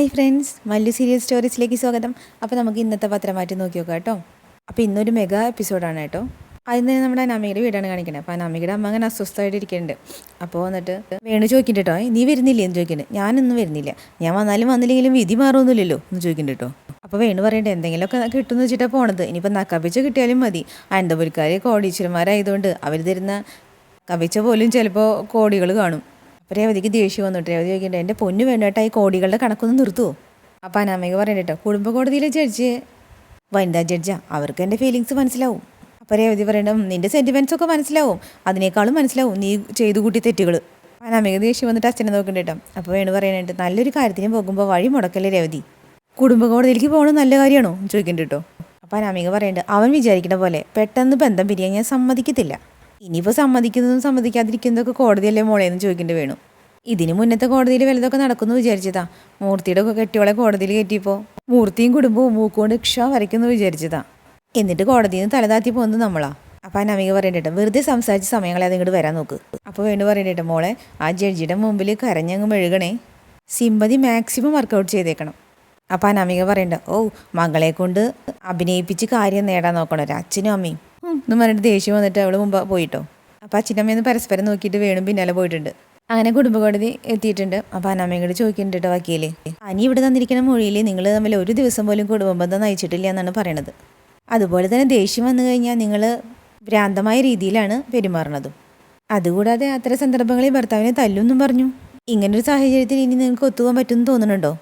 Hi friends, Mallu serial സ്റ്റോറീസിലേക്ക് സ്വാഗതം. അപ്പോൾ നമുക്ക് ഇന്നത്തെ പത്രം മാറ്റി നോക്കി നോക്കാം കേട്ടോ. അപ്പോൾ ഇന്നൊരു മെഗാ എപ്പിസോഡാണ് കേട്ടോ. ആദ്യം തന്നെ നമ്മുടെ അനാമികയുടെ വീടാണ് കാണിക്കുന്നത്. അപ്പോൾ അനാമികയുടെ അമ്മ അങ്ങനെ അസ്വസ്ഥമായിട്ട് ഇരിക്കുന്നുണ്ട്. അപ്പോൾ വന്നിട്ട് വേണു ചോദിക്കുന്നുണ്ട് കേട്ടോ, നീ വരുന്നില്ലേ എന്ന് ചോദിക്കുന്നുണ്ട്. ഞാനൊന്നും വരുന്നില്ല, ഞാൻ വന്നാലും വന്നില്ലെങ്കിലും വിധി മാറുമൊന്നുമില്ലല്ലോ എന്ന് ചോദിക്കുന്നുണ്ട് കേട്ടോ. അപ്പോൾ വേണു പറയേണ്ടത് എന്തെങ്കിലുമൊക്കെ കിട്ടുമെന്ന് വെച്ചിട്ടാണ് പോണത്. ഇനിയിപ്പോൾ നക്കാപ്പിച്ച കിട്ടിയാലും മതി. അനന്തപുരിക്കാർ കോടീശ്വരന്മാരായതുകൊണ്ട് അവർ തരുന്ന കവിച്ച പോലും ചിലപ്പോൾ കോടികൾ കാണും. അപ്പോൾ രേവതിക്ക് ദേഷ്യം വന്നിട്ട് രേവതി ചോദിക്കേണ്ടത് എൻ്റെ പൊന്നു വേണ്ടേട്ടാ, ഈ കോടികളുടെ കണക്കൊന്ന് നിർത്തുമോ? അപ്പോൾ അനാമിക പറയണ്ട കേട്ടോ, കുടുംബ കോടതിയിലെ ജഡ്ജ് വനിതാ ജഡ്ജാ, അവർക്ക് എൻ്റെ ഫീലിങ്സ് മനസ്സിലാവും. അപ്പോൾ രേവതി പറയണ്ട, നിൻ്റെ സെൻറ്റിമെൻറ്റ്സ് ഒക്കെ മനസ്സിലാവും, അതിനേക്കാളും മനസ്സിലാവും നീ ചെയ്തു കൂട്ടി തെറ്റുകൾ. അനാമിക ദേഷ്യം വന്നിട്ട് അച്ഛനെ നോക്കണ്ട കേട്ടോ. അപ്പോൾ വേണു പറയാനായിട്ട് നല്ലൊരു കാര്യത്തിന് പോകുമ്പോൾ വഴി മുടക്കല്ലേ രേവതി, കുടുംബ കോടതിയിലേക്ക് പോകണം നല്ല കാര്യമാണോ എന്ന് ചോദിക്കേണ്ട കേട്ടോ. അപ്പോൾ അനാമിക പറയണ്ട, അവൻ വിചാരിക്കുന്ന പോലെ പെട്ടെന്ന് ബന്ധം പിരിയാൻ ഞാൻ സമ്മതിക്കത്തില്ല. ഇനിയിപ്പോൾ സമ്മതിക്കുന്നതും സമ്മതിക്കാതിരിക്കുന്നതൊക്കെ കോടതിയല്ലേ മോളെ എന്ന് ചോദിക്കേണ്ടി വേണു. ഇതിന് മുന്നത്തെ കോടതിയിൽ വലുതൊക്കെ നടക്കുന്നു വിചാരിച്ചതാ. മൂർത്തിയുടെ ഒക്കെ കെട്ടിയോളെ കോടതിയിൽ കയറ്റിയപ്പോൾ മൂർത്തിയും കുടുംബവും മൂക്കുകൊണ്ട് ക്ഷ വരയ്ക്കുന്നു വിചാരിച്ചതാ. എന്നിട്ട് കോടതിയിൽ നിന്ന് തലതാത്തി പോകുന്നത് നമ്മളാ. അപ്പോൾ അനാമിക പറയണ്ടേട്ടോ, വെറുതെ സംസാരിച്ച സമയങ്ങളെ അതിങ്ങോട്ട് വരാൻ നോക്ക്. അപ്പോൾ വേണു പറയണ്ടേട്ടോ, മോളെ ആ ജഡ്ജിയുടെ മുമ്പിൽ കരഞ്ഞങ്ങ് മെഴുകണേ, സിമ്പതി മാക്സിമം വർക്കൗട്ട് ചെയ്തേക്കണം. അപ്പോൾ അനാമിക പറയണ്ട, ഓ മകളെ കൊണ്ട് അഭിനയിപ്പിച്ച് കാര്യം നേടാൻ നോക്കണം ഒരു അച്ഛനും അമ്മയും എന്ന് പറഞ്ഞിട്ട് ദേഷ്യം വന്നിട്ട് അവൾ മുമ്പ് പോയിട്ടോ. അപ്പോൾ അച്ഛനമ്മയെന്ന് പരസ്പരം നോക്കിയിട്ട് വേണു പിന്നാലെ പോയിട്ടുണ്ട്. അങ്ങനെ കുടുംബ കോടതി എത്തിയിട്ടുണ്ട്. അപ്പോൾ അനാമികയോട് ചോദിക്കുന്നുണ്ട് കേട്ടോ വക്കീല്, അനി ഇവിടെ തന്നിരിക്കുന്ന മൊഴിയിൽ നിങ്ങൾ തമ്മിൽ ഒരു ദിവസം പോലും കുടുംബബന്ധം നയിച്ചിട്ടില്ല എന്നാണ് പറയണത്. അതുപോലെ തന്നെ ദേഷ്യം വന്നു കഴിഞ്ഞാൽ നിങ്ങൾ ഭ്രാന്തമായ രീതിയിലാണ് പെരുമാറുന്നതും. അതുകൂടാതെ അത്തരം സന്ദർഭങ്ങളിൽ ഭർത്താവിനെ തല്ലുമെന്നും പറഞ്ഞു. ഇങ്ങനൊരു സാഹചര്യത്തിൽ ഇനി നിങ്ങൾക്ക് ഒത്തുപോകാൻ പറ്റുമെന്ന് തോന്നുന്നുണ്ടോ?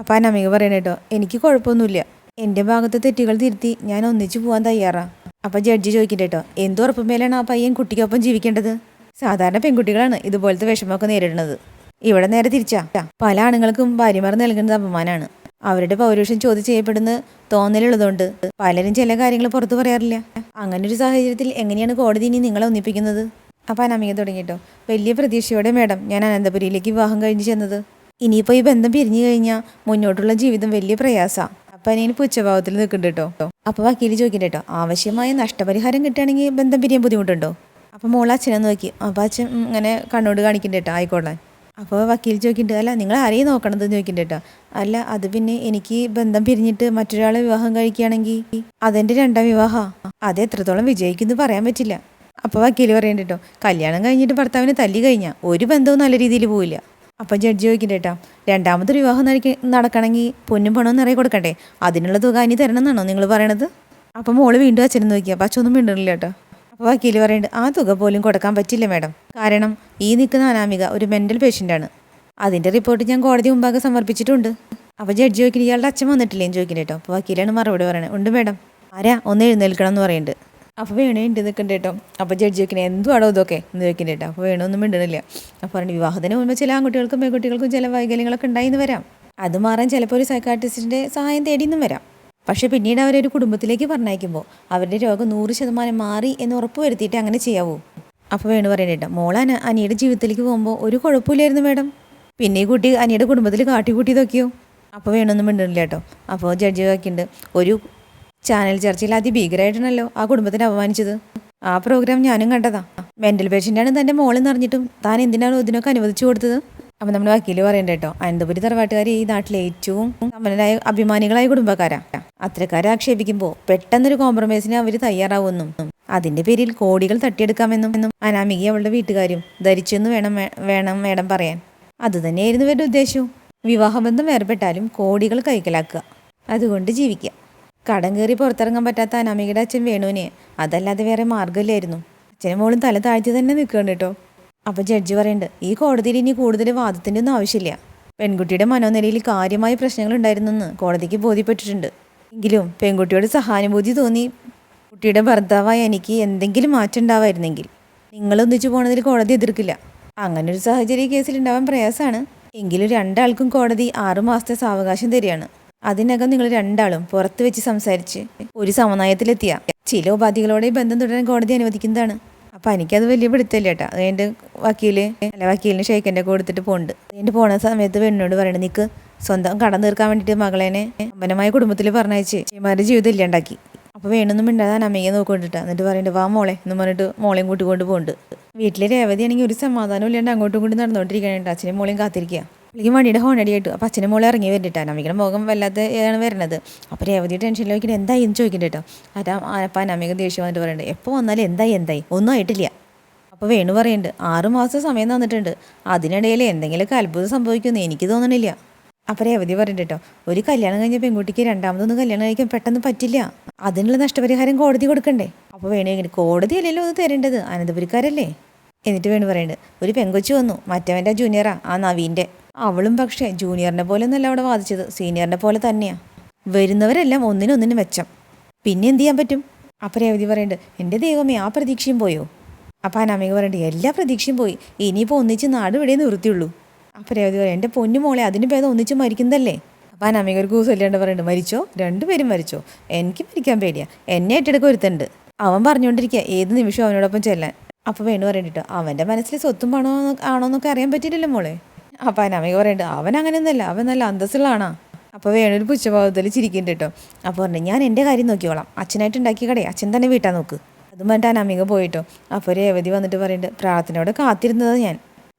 അപ്പോൾ അനാമിക പറയണ കേട്ടോ, എനിക്ക് കുഴപ്പമൊന്നുമില്ല, എൻ്റെ ഭാഗത്തെ തെറ്റുകൾ തിരുത്തി ഞാൻ ഒന്നിച്ചു പോകാൻ തയ്യാറാണ്. അപ്പോൾ ജഡ്ജി ചോദിക്കട്ടെ കേട്ടോ, എന്തുറപ്പം മേലാണ് ആ പയ്യൻ കുട്ടിക്കൊപ്പം ജീവിക്കേണ്ടത്? സാധാരണ പെൺകുട്ടികളാണ് ഇതുപോലത്തെ വിഷമമൊക്കെ നേരിടുന്നത്. ഇവിടെ നേരെ തിരിച്ചാ, പല ആണുങ്ങൾക്കും ഭാര്യമാർ നൽകുന്നത് അപമാനമാണ്. അവരുടെ പൗരുഷം ചോദ്യം ചെയ്യപ്പെടുന്ന തോന്നലുള്ളതുകൊണ്ട് പലരും ചില കാര്യങ്ങൾ പുറത്തു പറയാറില്ല. അങ്ങനെ ഒരു സാഹചര്യത്തിൽ എങ്ങനെയാണ് കോടതി ഇനി നിങ്ങളെ ഒന്നിപ്പിക്കുന്നത്? അപ്പോൾ അനാമിക തുടങ്ങിട്ടോ, വലിയ പ്രതീക്ഷയോടെ മേഡം ഞാൻ അനന്തപുരിയിലേക്ക് വിവാഹം കഴിഞ്ഞ് ചെന്നത്. ഇനിയിപ്പോൾ ഈ ബന്ധം പിരിഞ്ഞു കഴിഞ്ഞാൽ മുന്നോട്ടുള്ള ജീവിതം വലിയ പ്രയാസമാണ്. അപ്പം അതിന് പുച്ഛഭാവത്തിൽ നിൽക്കുന്നുണ്ട് കേട്ടോ. അപ്പോൾ വക്കീൽ ചോദിക്കണ്ട കേട്ടോ, ആവശ്യമായ നഷ്ടപരിഹാരം കിട്ടുകയാണെങ്കിൽ ബന്ധം പിരിയാൻ ബുദ്ധിമുട്ടുണ്ടോ? അപ്പോൾ മോൾ അച്ഛനെ നോക്കി. അപ്പോൾ അച്ഛൻ ഇങ്ങനെ കണ്ണോട് കാണിക്കണ്ട കേട്ടോ, ആയിക്കോട്ടെ. അപ്പോൾ വക്കീൽ ചോദിക്കണ്ട, അല്ല നിങ്ങൾ ആരെയും നോക്കണതെന്ന് ചോദിക്കണ്ട കേട്ടോ. അല്ല അത് പിന്നെ എനിക്ക് ബന്ധം പിരിഞ്ഞിട്ട് മറ്റൊരാളെ വിവാഹം കഴിക്കുകയാണെങ്കിൽ അതെൻ്റെ രണ്ടാം വിവാഹമാണ്, അത് എത്രത്തോളം വിജയിക്കുമെന്ന് പറയാൻ പറ്റില്ല. അപ്പോൾ വക്കീൽ പറയണ്ട കേട്ടോ, കല്യാണം കഴിഞ്ഞിട്ട് ഭർത്താവിനെ തല്ലി കഴിഞ്ഞാൽ ഒരു ബന്ധവും നല്ല രീതിയിൽ പോവില്ല. അപ്പം ജഡ്ജി ചോദിക്കണ്ട കേട്ടോ, രണ്ടാമതൊരു വിവാഹം നടക്കണമെങ്കിൽ പൊന്നും പണവും നിറയെ കൊടുക്കണ്ടേ, അതിനുള്ള തുക ഇനി തരണം എന്നാണോ നിങ്ങൾ പറയണത്? അപ്പം മോള് വീണ്ടും അച്ഛനെ നോക്കിയാൽ അപ്പം അച്ഛനൊന്നും മിണ്ടണില്ല കേട്ടോ. അപ്പോൾ വക്കീൽ പറയുന്നുണ്ട്, ആ തുക പോലും കൊടുക്കാൻ പറ്റില്ല മാഡം, കാരണം ഈ നിൽക്കുന്ന അനാമിക ഒരു മെൻ്റൽ പേഷ്യൻ്റാണ്. അതിൻ്റെ റിപ്പോർട്ട് ഞാൻ കോടതി മുമ്പാകെ സമർപ്പിച്ചിട്ടുണ്ട്. അപ്പോൾ ജഡ്ജി ചോദിക്കുന്നത്, ഇയാളുടെ അച്ഛൻ വന്നിട്ടില്ലേന്ന് ചോദിക്കുന്നത് കേട്ടോ. അപ്പോൾ വക്കീലാണ് മറുപടി പറയണത്, ഉണ്ട് മാഡം. ആരാ ഒന്ന് എഴുന്നേൽക്കണം എന്ന് പറയുന്നുണ്ട്. അപ്പോൾ വേണു ഉണ്ട് നിൽക്കണ്ട കേട്ടോ. അപ്പോൾ ജഡ്ജി ചോദിക്കുന്നത്, എന്തുവാടോ ഇതൊക്കെ എന്ന് ചോദിക്കണ്ട കേട്ടോ. അപ്പോൾ വേണു ഒന്നും മിണ്ടണില്ല. അപ്പോൾ പറഞ്ഞു, വിവാഹത്തിന് മുമ്പ് ചില ആൺകുട്ടികൾക്കും പെൺകുട്ടികൾക്കും ചില വൈകല്യങ്ങളൊക്കെ ഉണ്ടായിന്ന് വരാം, അത് മാറാൻ ചിലപ്പോൾ ഒരു സൈക്കാട്രിസ്റ്റിൻ്റെ സഹായം തേടിയെന്നും വരാം. പക്ഷേ പിന്നീട് അവരൊരു കുടുംബത്തിലേക്ക് പറഞ്ഞയക്കുമ്പോൾ അവരുടെ രോഗം 100% മാറി എന്ന് ഉറപ്പ് വരുത്തിയിട്ട് അങ്ങനെ ചെയ്യാവൂ. അപ്പോൾ വേണു പറയണ്ട, മോൾ അനിയുടെ ജീവിതത്തിലേക്ക് പോകുമ്പോൾ ഒരു കുഴപ്പമില്ലായിരുന്നു മാഡം, പിന്നെ ഈ കുട്ടി അനിയുടെ കുടുംബത്തിൽ കാട്ടിക്കൂട്ടിയതൊക്കെയോ? അപ്പോൾ വേണൊന്നും മിണ്ടണില്ല കേട്ടോ. അപ്പോൾ ജഡ്ജി നോക്കിയിട്ടുണ്ട്, ഒരു ചാനൽ ചർച്ചയിൽ അതിഭീകരമായിട്ടാണല്ലോ ആ കുടുംബത്തിനെ അപമാനിച്ചത്. ആ പ്രോഗ്രാം ഞാനും കണ്ടതാ. മെൻ്റൽ പേഷ്യൻ്റാണ് തൻ്റെ മോളെന്ന് അറിഞ്ഞിട്ടും താൻ എന്തിനാണ് ഇതിനൊക്കെ അനുവദിച്ചു കൊടുത്തത്? അപ്പോൾ നമ്മുടെ വക്കീൽ പറയണ്ട കേട്ടോ, അനന്തപുരി തറവാട്ടുകാർ ഈ നാട്ടിലെ ഏറ്റവും സമ്പന്നരായ അഭിമാനികളായ കുടുംബക്കാരാ. അത്രക്കാരെ ആക്ഷേപിക്കുമ്പോൾ പെട്ടെന്നൊരു കോംപ്രമൈസിന് അവർ തയ്യാറാവുമെന്നും അതിൻ്റെ പേരിൽ കോടികൾ തട്ടിയെടുക്കാമെന്നും അനാമിക അവളുടെ വീട്ടുകാരും ധരിച്ചെന്ന് വേണം മേഡം പറയാൻ. അതുതന്നെയായിരുന്നു ഇവരുടെ ഉദ്ദേശവും. വിവാഹബന്ധം വേർപെട്ടാലും കോടികൾ കൈക്കലാക്കുക, അതുകൊണ്ട് ജീവിക്കുക. കടം കയറി പുറത്തിറങ്ങാൻ പറ്റാത്ത അനാമികയുടെ അച്ഛൻ വേണുവിന് അതല്ലാതെ വേറെ മാർഗ്ഗമില്ലായിരുന്നു. അച്ഛനും മോളും തല താഴ്ത്തി തന്നെ നിൽക്കുകയാണ് കേട്ടോ. അപ്പോൾ ജഡ്ജി പറയുന്നുണ്ട്, ഈ കോടതിയിൽ ഇനി കൂടുതൽ വാദത്തിൻ്റെ ഒന്നും ആവശ്യമില്ല. പെൺകുട്ടിയുടെ മനോനിലയിൽ കാര്യമായ പ്രശ്നങ്ങൾ ഉണ്ടായിരുന്നെന്ന് കോടതിക്ക് ബോധ്യപ്പെട്ടിട്ടുണ്ട്. എങ്കിലും പെൺകുട്ടിയോട് സഹാനുഭൂതി തോന്നി കുട്ടിയുടെ ഭർത്താവായ എനിക്ക് എന്തെങ്കിലും മാറ്റം ഉണ്ടാവായിരുന്നെങ്കിൽ നിങ്ങളൊന്നിച്ചു പോണതിൽ കോടതി എതിർക്കില്ല. അങ്ങനൊരു സാഹചര്യം കേസിൽ ഉണ്ടാവാൻ പ്രയാസമാണ്. എങ്കിലും രണ്ടാൾക്കും കോടതി 6 മാസത്തെ സാവകാശം തരികയാണ്. അതിനകം നിങ്ങൾ രണ്ടാളും പുറത്ത് വെച്ച് സംസാരിച്ച് ഒരു സമന്വയത്തിലെത്തിയ ചില ഉപാധികളോടെ ബന്ധം തുടരാൻ കോടതി അനുവദിക്കുന്നതാണ്. അപ്പോൾ എനിക്കത് വലിയ പിടുത്തമില്ല കേട്ടോ. അതുകൊണ്ട് വക്കീലിന് ഷെയ്ക്കൻ്റെ കൊടുത്തിട്ട് പോകുന്നുണ്ട്. അതുകൊണ്ട് പോണ സമയത്ത് പെണ്ണോട് പറയണത്, നിൽക്ക് സ്വന്തം കടം തീർക്കാൻ വേണ്ടിയിട്ട് മകളേനെ സമ്പന്നമായ കുടുംബത്തിൽ പറഞ്ഞയച്ച് ചേമാരുടെ ജീവിതം ഇല്ലാണ്ടാക്കി. അപ്പോൾ വേണമെന്നും മിണ്ടാതെ അനാമികയെ നോക്കിക്കൊണ്ടിട്ട് എന്നിട്ട് പറയുന്നുണ്ട്, വാ മോളെ എന്ന് പറഞ്ഞിട്ട് മോളെയും കൂട്ടിക്കൊണ്ട് പോകുന്നുണ്ട്. വീട്ടിലെ രേവതി ആണെങ്കിൽ ഒരു സമാധാനം ഇല്ലാണ്ട് അങ്ങോട്ടും ഇങ്ങോട്ടും നടന്നുകൊണ്ടിരിക്കുകയാണ്. അച്ഛനും മോളെയും കാത്തിരിക്കുക. അല്ലെങ്കിൽ വണ്ടിയുടെ ഹോണടി ആയിട്ടു. അപ്പോൾ അച്ഛനും മോളെ ഇറങ്ങി വരണ്ടിട്ടാണ്. അനമികയുടെ മുഖം വല്ലാതെ ആണ് വരുന്നത്. അപ്പോൾ രേവതി ടെൻഷനിൽ നോക്കിയിട്ട് എന്തായി എന്ന് ചോദിക്കണ്ട കേട്ടോ. അപ്പം അനമിക ദേഷ്യം വന്നിട്ട് പറയുന്നുണ്ട്, എപ്പോൾ വന്നാലും എന്തായി ഒന്നും ആയിട്ടില്ല. അപ്പോൾ വേണു പറയുന്നുണ്ട് 6 മാസം സമയം തന്നിട്ടുണ്ട്, അതിനിടയിൽ എന്തെങ്കിലുമൊക്കെ അത്ഭുതം സംഭവിക്കുമെന്ന് എനിക്ക് തോന്നണില്ല. അപ്പോൾ രേവതി പറയുന്നുണ്ട് കേട്ടോ, ഒരു കല്യാണം കഴിഞ്ഞ പെൺകുട്ടിക്ക് രണ്ടാമതൊന്നും കല്യാണം കഴിക്കാൻ പെട്ടെന്ന് പറ്റില്ല, അതിനുള്ള നഷ്ടപരിഹാരം കോടതി കൊടുക്കണ്ടേ. അപ്പോൾ വേണു കോടതി അല്ലല്ലോ അത് തരേണ്ടത്, അനന്തപുരിക്കാരല്ലേ. എന്നിട്ട് വേണു പറയുന്നുണ്ട്, ഒരു പെങ്കൊച്ചു വന്നു, മറ്റവൻ്റെ ജൂനിയറാ ആ നവീൻ്റെ. അവളും പക്ഷേ ജൂനിയറിനെ പോലെ ഒന്നല്ല അവിടെ വാദിച്ചത്, സീനിയറിനെ പോലെ തന്നെയാണ്. വരുന്നവരെല്ലാം ഒന്നിനൊന്നിന് മെച്ചം, പിന്നെ എന്ത് ചെയ്യാൻ പറ്റും. അപ്പോൾ രേവതി പറയുന്നുണ്ട്, എൻ്റെ ദൈവമേ ആ പ്രതീക്ഷയും പോയോ. അപ്പോൾ അനാമിക പറയുന്നുണ്ട്, എല്ലാ പ്രതീക്ഷയും പോയി, ഇനിയിപ്പോൾ ഒന്നിച്ച് നാട് ഇവിടെ നിർത്തിയുള്ളൂ. അപ്പോൾ രേവതി പറയും, എൻ്റെ പൊന്നു മോളെ അതിന് ഭേദം ഒന്നിച്ച് മരിക്കുന്നതല്ലേ. അപ്പോൾ അനാമിക ഒരു കൂസല്ലാണ്ട് പറയുന്നുണ്ട്, മരിച്ചോ, രണ്ടുപേരും മരിച്ചോ, എനിക്ക് മരിക്കാൻ പേടിയാ, എന്നെ ഏറ്റെടുക്ക ഒരുത്തുണ്ട്, അവൻ പറഞ്ഞുകൊണ്ടിരിക്കുക ഏത് നിമിഷം അവനോടൊപ്പം ചെല്ലാൻ. അപ്പോൾ വേണു പറയുന്നുണ്ട്, അവൻ്റെ മനസ്സിൽ സ്വത്തും പണമോ ആണോന്നൊക്കെ അറിയാൻ പറ്റിയില്ലല്ലോ മോളെ. അപ്പോൾ അനാമിക പറയുന്നുണ്ട്, അവൻ അങ്ങനെയൊന്നുമല്ല, അവൻ നല്ല അന്തസ്സുള്ള ആണാ. അപ്പോൾ വേണൊരു പുച്ഛഭാവത്തിൽ ചിരിക്കുന്നുണ്ട് കേട്ടോ. അപ്പോൾ പറഞ്ഞു, ഞാൻ എൻ്റെ കാര്യം നോക്കിക്കോളാം, അച്ഛനായിട്ട് ഉണ്ടാക്കിയ കടയെ അച്ഛൻ തന്നെ വീട്ടാൻ നോക്ക്. അതും പറഞ്ഞിട്ട് അനാമിക പോയിട്ടോ. അപ്പോൾ രേവതി വന്നിട്ട് പറയുന്നുണ്ട്, പ്രാർത്ഥനയോടെ കാത്തിരുന്നത് ഞാൻ.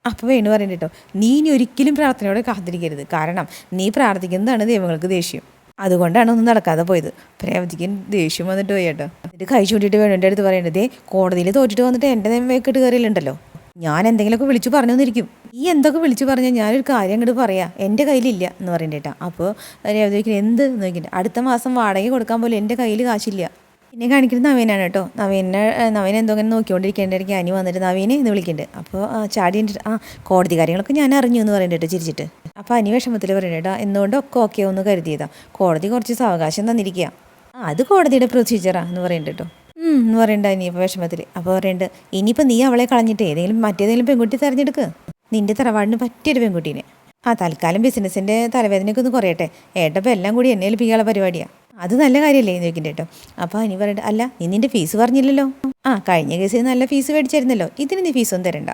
അപ്പോൾ വേണു പറയുന്നുണ്ട് കേട്ടോ, നീ ഇനി ഒരിക്കലും പ്രാർത്ഥനയോടെ കാത്തിരിക്കരുത്, കാരണം നീ പ്രാർത്ഥിക്കുന്നതാണ് ദൈവങ്ങൾക്ക് ദേഷ്യം, അതുകൊണ്ടാണ് ഒന്നും നടക്കാതെ പോയത്. രേവതിക്ക് ദേഷ്യം വന്നിട്ട് പോയി കേട്ടോ. എന്നിട്ട് കൈ ചൂണ്ടിയിട്ട് വേണുൻ്റെ അടുത്ത് പറയുന്നത്, ദേ കോടതിയിൽ തോറ്റിട്ട് വന്നിട്ട് എൻ്റെ വേക്കിട്ട് കയറിയില്ലുണ്ടല്ലോ, ഞാൻ എന്തെങ്കിലുമൊക്കെ വിളിച്ചു പറഞ്ഞു തന്നിരിക്കും, ഈ എന്തൊക്കെ വിളിച്ചു പറഞ്ഞാൽ ഞാനൊരു കാര്യം അങ്ങോട്ട് പറയാം, എൻ്റെ കയ്യിലില്ല എന്ന് പറയുന്നുണ്ട് കേട്ടോ. അപ്പോൾ രേവതി ചോദിക്കുന്നത് എന്ത് നോക്കിയിട്ട്, അടുത്ത മാസം വാടക കൊടുക്കാൻ പോലും എൻ്റെ കയ്യിൽ കാശില്ല. പിന്നെ കാണിക്കുന്നത് നവീനാണ് കേട്ടോ. നവീൻ എന്തോ അങ്ങനെ നോക്കിക്കൊണ്ടിരിക്കേണ്ടിരിക്കും, അനി വന്നിട്ട് നവീനെ എന്ന് വിളിക്കുന്നുണ്ട്. അപ്പോൾ ചാടി കോടതി കാര്യങ്ങളൊക്കെ ഞാൻ അറിഞ്ഞു എന്ന് പറയുന്നുണ്ട് കേട്ടോ ചിരിച്ചിട്ട്. അപ്പോൾ അനി വിഷമത്തിൽ പറയുന്നുണ്ട് കേട്ടോ, എന്തുകൊണ്ടൊക്കെ ഓക്കെ ഒന്ന് കരുതിയതാ, കോടതി കുറച്ച് സാവകാശം തന്നിരിക്കുക, അത് കോടതിയുടെ പ്രൊസീജിയറാ എന്ന് പറയുന്നുണ്ട് കേട്ടോ. എന്ന് പറയണ്ട അനി ഇപ്പോൾ വിഷമത്തിൽ. അപ്പോൾ പറയുന്നുണ്ട്, ഇനിയിപ്പോൾ നീ അവളെ കളഞ്ഞിട്ട് മറ്റേതെങ്കിലും പെൺകുട്ടി തിരഞ്ഞെടുക്കുക, നിൻ്റെ തറവാടിന് പറ്റിയൊരു പെൺകുട്ടീനെ. തൽക്കാലം ബിസിനസ്സിൻ്റെ തലവേദനയൊക്കെ ഒന്ന് കുറയട്ടെ, ഏട്ടപ്പോൾ എല്ലാം കൂടി എന്നെ ഏൽപ്പിക്കാനുള്ള പരിപാടിയാണ്, അത് നല്ല കാര്യമല്ലേ എന്ന് ചോദിക്കണ്ട കേട്ടോ. അപ്പോൾ അനി പറഞ്ഞിട്ട്, അല്ല നീ നിൻ്റെ ഫീസ് പറഞ്ഞില്ലല്ലോ. കഴിഞ്ഞ കേസിൽ നല്ല ഫീസ് മേടിച്ചായിരുന്നല്ലോ, ഇതിന് നീ ഫീസൊന്നും തരണ്ട,